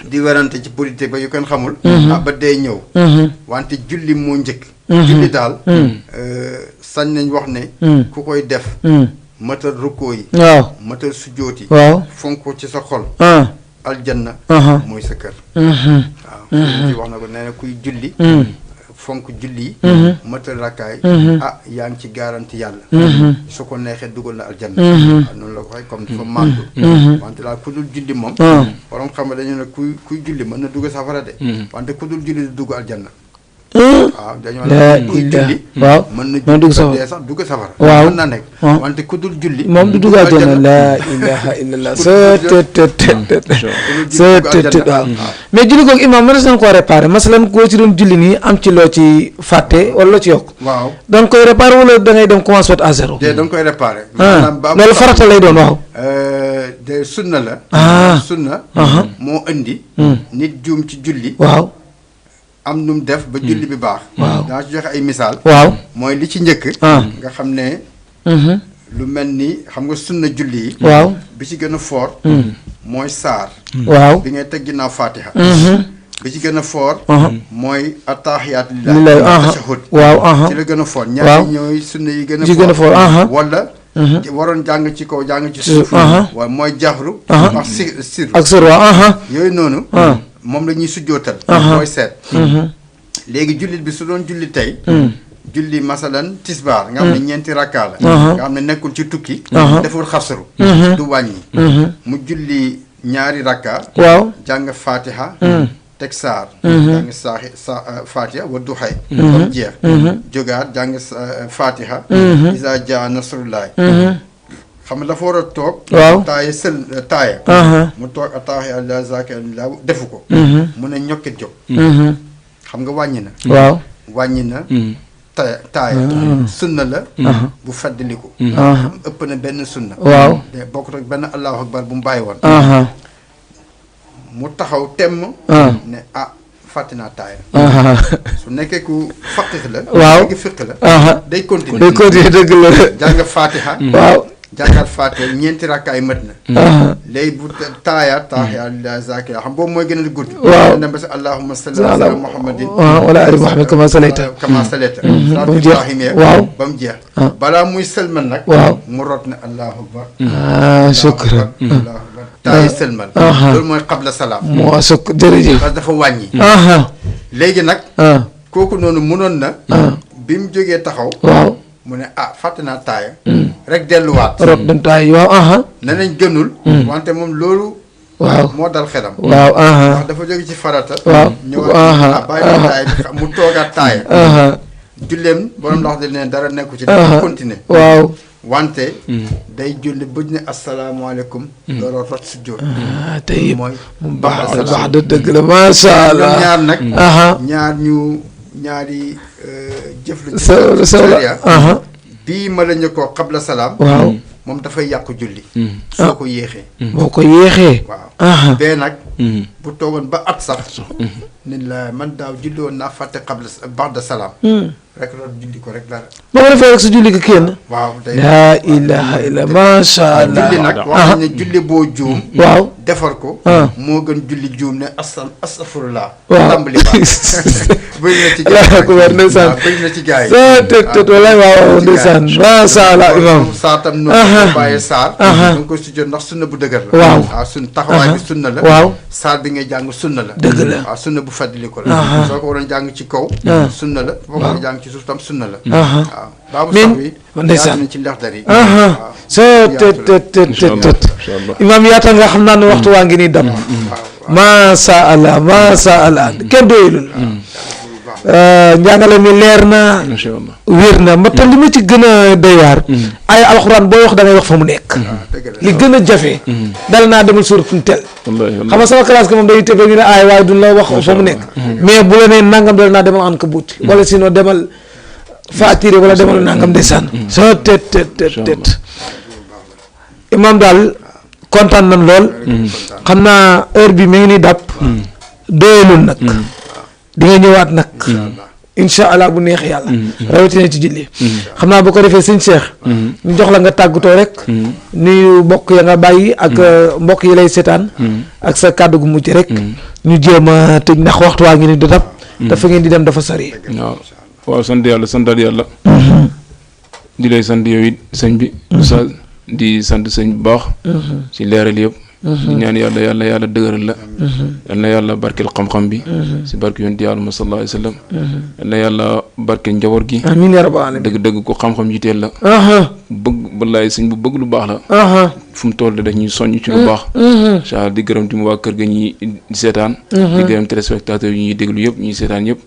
di werante ci politique ba yu kenn xamul ba dee ñëw wante julli moo njëkk julli daal sañ nañ wax ne ku koy def matal rukkoo yi waaw matal sujjóot yi waaw fonk ko ci sa xol aljanna mooy sa kër waaw ci wax na ko nee na kuy julli fonk julli yi matal rakkaay yaa ngi ci garanti yàlla su ko neexee dugal na aljanna waaw noonu la ko waxee comme dafa màndu wante daal ku dul julli moom borom xam nga dañu ne kuy julli mën na dugg safara de wante ku dul julli du dugg aljanna waaw dañoo ne kuy julli waaw mën na dugg safara dee sax dugg safara waaw mën na nekk wante ku dul julli moom du dugg aljanna laa ilaha illallah sëtëtëtët waaw mais julli googu imam mën na koo réparé masalan koo ci doon julli nii am ci loo ci fàtte wala loo ci yokk waaw da nga koy réparé wala da ngay dem commencé waat à zéro da nga koy réparé loolu farata lay doon waaw de sunna la sunna moo indi nit juum ci julli waaw am nu mu def ba julli bi baax waaw daa ci joxe ay misaal waaw mooy li ci njëkk nga xam ne lu mel ni xam nga sunna julli yi waaw bi ci gën a fort mooy saar waaw bi ngay teg ginnaaw fatiha bi ci gën a fort mooy attaahiyaat lillahi lillahi tashahhud waaw ci la gën a fort ñaari ñooy sunna yi gën a fort wala waroon jàng ci kaw jàng ci suuf waaye mooy jaxru ak sir ak sir waaw yooyu noonu moom la ñuy sujjootal mooy seet léegi jullit bi su doon julli tey julli masalan tisbaar nga xam ne ñeenti rakkaa la nga xam ne nekkul ci tukki deful xasru du wàññi mu julli ñaari rakkaa waaw jàng fatiha teg saar jàng fatiha wa duxay comme jeex jógaat jàng fatiha isa jaa nasrullahi xam nga dafa war a toog waaw taaya taaya mu toog ataahiya la zakirallah defu ko mu ne ñokkit jóg xam nga wàññi na waaw wàññi na taaya sunna la bu feddliku ëpp na benn sunna waaw de bokkut ak benn allahu akbar bu mu bàyyi woon mu taxaw temm ne fàtte naa taaya su nekkee ku faqih la waaw léegi fiq la day continuer dëgg la jàng fatiha waaw jàngat fatiha ñeenti rakkaay mët na léegi bu taaya taahiya lillahi zakira xam boobu mooy gën a gudd waaw dem ba si allahumma salli ala muhammadin wala ali muhammad kama salayta kama salayta ba mu jeex waaw ba mu jeex balaa muy sëlmal nag waaw mu rot ne allahu akbar shukran allahu akbar taaya sëlmal loolu mooy qabla salaam moo sukk jërëjëf parce que dafa wàññi léegi nag kooku noonu mënoon na bi mu jógee taxaw waaw mu ne fàtte naa taaya rek delluwaat rot dañ taay waaw ne nañ gënul wante moom loolu waaw moo dal xelam waaw ndax dafa jóge ci farata waaw ñëwaat bàyyi na taaya bi mu toogaat taaya julleem borom ndax dañ ne dara nekku ci dafa continuer waaw wante day julli bëj ne asalaamaaleykum looloo rot su jóot tey mooy baax da dëgg la macha allah ñaar nag ñaari jëf la bii ma la ñu ko xabla salaam waaw moom dafay yàqu julli soo ko yéexee boo ko yéexee waaw bee nag bu toogoon ba at sax nit la man daaw julli woon naa fàtte xabla ba'da salaam rek loolu julli ko rek dara. boo ko defee rek su julli ko kenn. waaw day laa ilaha illa macha allah. julli nag wax nañ ne julli boo juum. waaw defar ko. moo gën julli juum ne astafurlah. waaw tàmbali ba bëri na ci Allah akbar ndeysaan. bëri na ci gars yi. soo tët walaay waaw ndeysaan macha allah imam. saa tam noonu ko bàyyee saar. da nga koy sujjoot ndax sunna bu dëgër la. waaw sun taxawaay bi sunna la. waaw saar bi ngay jàng sunna la. dëgg la waaw sunna bu fàttali ko la. soo ko waroon jàng ci kaw. sunna la boo ko jàng ci suuf tam sunna la. waaw baabu sax bi ndeysaan yaatu na ci ndaxdar yi. soo tët imam yaata nga xam naa ne waxtu waa ngi nii dam macha allah macha allah kenn doyulul njàngale mi leer na wér na ma tam li ma ci gën a doyaar ay alxuraan booy wax da ngay wax fa mu nekk li gën a jafe dal naa demal suuratul tel xam nga sama classe que moom dañuy tëb ñu ne ay waaye duñ la wax fa mu nekk mais bu la nee nangam dal naa demal an ka buuti wala sinon demal faatire wala demal nangam ndeysaan soo tet imam daal kontaan nañ lool xam naa heure bi mi ngi ni dàpp doyalul nag di nga ñëwaat nag incha allah bu neex yàlla rawatina ci julli xam naa bu ko defee sëñ Cheikh ñu jox la nga tàggatoo rek nuyu mbokk ya nga bàyyi ak mbokk yi lay seetaan ak sa kàddu gu mujj rek ñu jéem a tëj ndax waxtu waa ngi ni di dab dafa ngeen di dem dafa sori waaw sant yàlla santaat yàlla di lay sant yow it sëñ bi oustaz di sant sëñ bu baax ci leeral yëpp di ñaan yàlla dëgëral la yal na yàlla barkeel xam-xam bi si barke yonent yàlla ma sallallahu alayhi wa sallam yal na yàlla barkeel njaboot gi amiin yaa rabbal aalamiin dëgg ko xam-xam yiteel la bëgg wallaay sëñ bu bëgg lu baax la fu mu toll de daf ñuy soññ ci lu baax incha di gërëm tim waa kër ga ñuy seetaan di gërëm téléspectateurs yi ñuy déglu yëpp ñuy seetaan yëpp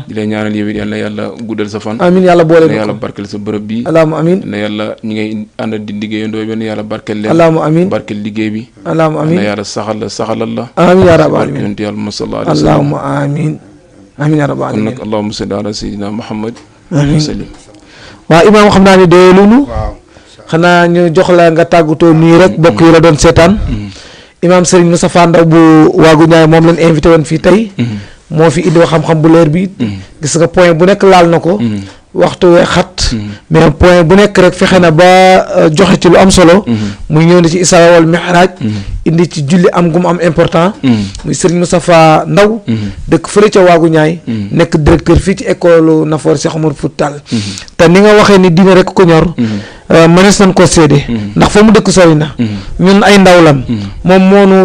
di lay ñaanal yow it yal na yàlla guddal sa fan amiin yàlla boole na yàlla barkeel sa bërëb bi allahumma amiin na yàlla ñi ngay ànd di liggéeyandoo benn yàlla barkeel leen allahumma amiin barkeel liggéey bi allahumma amiin na yàlla saxalal la amiin yaa rabbal aalamiin yonent yàlla sallallahu alayhi wa sallam allahumma amiin amiin yaa rabbal kon aalamiin nag allahumma salli ala sayyidina Muhammad amiin sallim waaw imaam xam naa ne doyalunu xanaa ñu jox la nga tàggatoo nii rek bokk yi la doon seetaan imaam Serigne Moustapha Ndaw bu Waagu Ñaay moom lañ invité woon fii tey moo fi indi xam-xam bu leer bi gis nga point bu nekk laal na ko waxtu wee xat mais point bu nekk rek fexe na ba joxe ci lu am solo muy ñëw na ci Isra wal Mi'raj indi ci julli am gu mu am important muy Serigne Moustapha Ndaw dëkk fële ca Waagu Ñaay nekk directeur fii ci école Nafoore Cheikh Oumar Foutiyou Tall te ni nga waxee ni diine rek ko ñor mënees nañ ko séede ndax fa mu dëkk sori na ñun ay ndaw lan moom moonu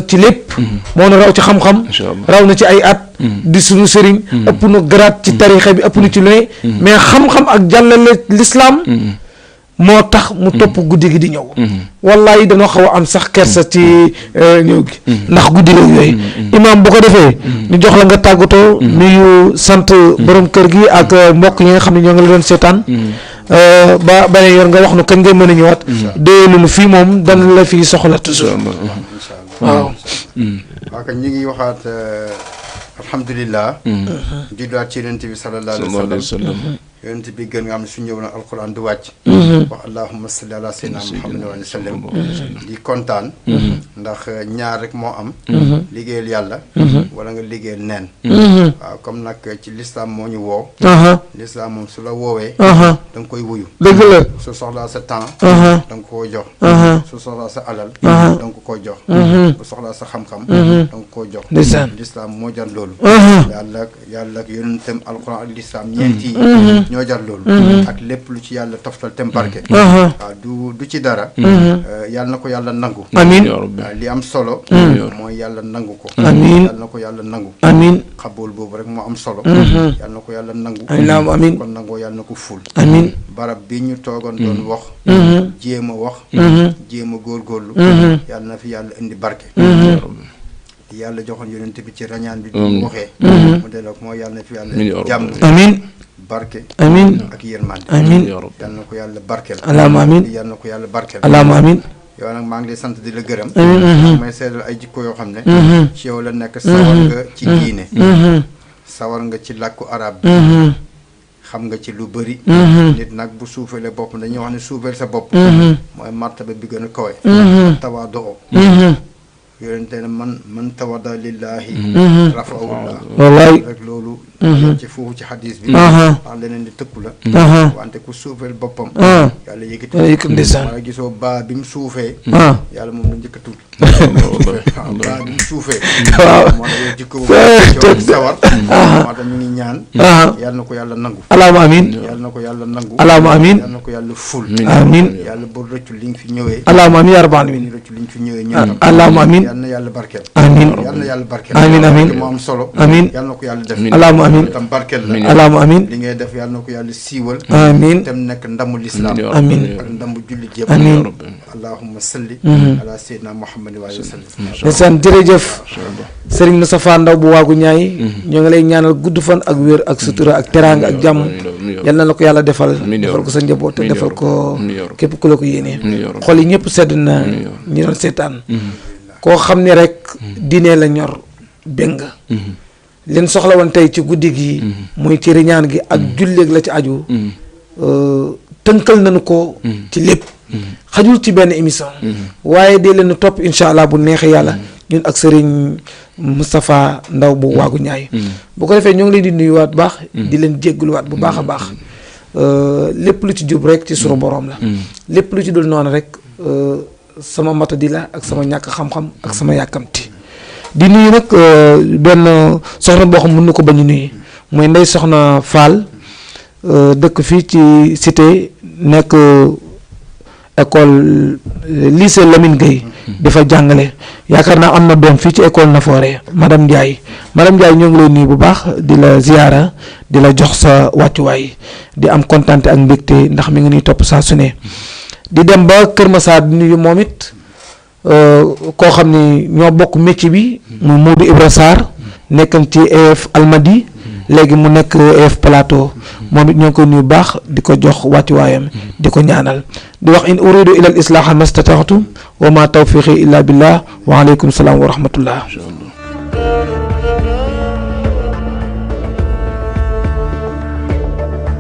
ci lépp moonu raw ci xam-xam raw na ci ay at di suñu sëriñ ëpp na garaat ci tarixa bi ëpp na ci lu ne mais xam-xam ak jàllale l'islam moo tax mu topp guddi gi di ñëw wallahi dañoo xaw a am sax kersa ci ñëw gi ndax guddi la yooyu imaam bu ko defee ñu jox la nga tàggatoo nuyu sant borom kër gi ak mbokk yi nga xam ne ñoo ngi la doon seetaan ba beneen yoon nga wax nu kañ ngay mën a ñëwaat déelunu fii moom dana la fii soxla toujours waaw kañ ñu ngi waxaat alhamdulilah julliwaat ci yonent bi sallallahu alayhi wa sallam yonent bi gën nga xam ne su ñëw na alquran du wàcc wax allahumma salli ala sayyidina muhammad wa sallam di kontaan ndax ñaar rek moo am liggéeyal yàlla wala nga liggéeyal neen waaw comme nag ci l'islam moo ñu woo l'islam moom su la woowee da nga koy wuyu dëgg la su soxlaa sa temps da nga koo jox su soxlaa sa alal da nga ko jox bu soxlaa sa xam-xam da nga koo jox l'islam moo jar loolu yàlla ak yonentam alquran ak l'islam ñeenti ñoo jar loolu ak lépp lu ci yàlla toftal tem barke waaw du ci dara yàlla na ko yàlla nangu amiin li am solo mooy yàlla nangu ko amiin yàlla na ko yàlla nangu amiin xabool boobu rek moo am solo yàlla na ko yàlla nangu amiin kon nangoo yàlla na ko ful amiin barab bi ñu toogoon doon wax jéem a wax jéem a góorgóorlu yàlla na fi yàlla indi barke yàlla joxoon yonent bi ci rañaan bi mu waxee mu delloo ko mooy yàlla na fi yàlla jàmm amiin barke amiin ak yërmande amiin yàlla na ko yàlla barkeel allahumma amiin yàlla na ko yàlla barkeel allahumma amiin yow nag maa ngi lay sant di la gërëm amiin may seedal ay jikko yoo xam ne ci yow la nekk sawar nga ci diine sawar nga ci làkku arab bi xam nga ci lu bëri nit nag bu suufeele bopp dañuy wax ne suufeel sa bopp mooy martaba bi gën a kawe tawaadoo yonente ne man tawadda lillahi rafa'ahullah wallaay rek loolu ci foofu ci xadis bi Aha. wax leneen di tëkku la Aha. wante ku suufeel boppam Ah. yàlla yëkkati Yàlla yëkkati ndeysaan. wala gisoo baa bi mu suufee ah yàlla moom la njëkk a tudd waaw baa bi mu suufee waaw moo tax yow jikko boobu sawar moo tax ñu ngi ñaan ah yàlla na ko yàlla nangu allahumma amin yàlla na ko yàlla nangu allahumma amin yàlla na ko yàlla ful amin yàlla boo rëccu li nga fi ñëwee allahumma amin ya rabbal alamin ñu rëccu li nga fi ñëwee ñun allahumma amin yàlla na yàlla barkeel amin yàlla na yàlla barkeel Amin, amin. moo am solo Amin. yàlla na ko yàlla def allahumma amin tam barkeel la allahumma amin li ngay def yàlla na ko yàlla siiwal amin tam nekk ndamu lislaam amin ak ndamu jullit yëpp Amin. allahumma salli ala sayyidina muhammadin wa alihi wa sallam ndeysaan jërëjëf Serigne Moustapha Ndaw bu waagu ñaay ñoo ngi lay ñaanal gudd fan ak wér ak sutura ak teraanga ak jàmm yal na la ko yàlla defal defal ko sa njaboot te defal ko képp ku la ko yéenee xol yi ñëpp sedd na ñi doon seetaan koo xam ne rek diine la ñor béng leen soxla woon tey ci guddi gi muy ci riñaan gi ak julleeg la ci aju tënkal nañu ko ci lépp xajul ci benn émission waaye dee leen topp incha allah bu neexee yàlla ñun ak Serigne Moustapha Ndaw bu waagu ñaay bu ko defee ñoo ngi leen di nuyuwaat bu baax di leen jégguluwaat bu baax a baax lépp lu ci jub rek ci sunu boroom la lépp lu ci dul noonu rek sama matadi la ak sama ñàkk xam-xam ak sama yàkkamti di nuyu nag benn soxna boo xam mën na ko bañ a nuyu mooy Ndey Soxna Fall dëkk fii ci cité nekk école lycée Lamine Gueye dafa jàngale yaakaar naa am na doom fii ci école Nafoore madame Ndiaye ñoo ngi lay nuyu bu baax di la ziyaara di la jox sa wàccuwaay di am kontante ak mbégte ndax mi ngi nuy topp saa su ne di dem ba Kër Massar di nuyu moom it koo xam ni ñoo bokk métier bi mu Modou Ibra Sarr nekkan ci EF Almadi léegi mu nekk EF Plateau moom it ñoo ngi koy nuyu baax di ko jox wàccuwaayam di ko ñaanal di wax in uridu ila al islaha mastataxtu wa ma tawfiqi illa billah wa aleykum salaam wa rahmatullah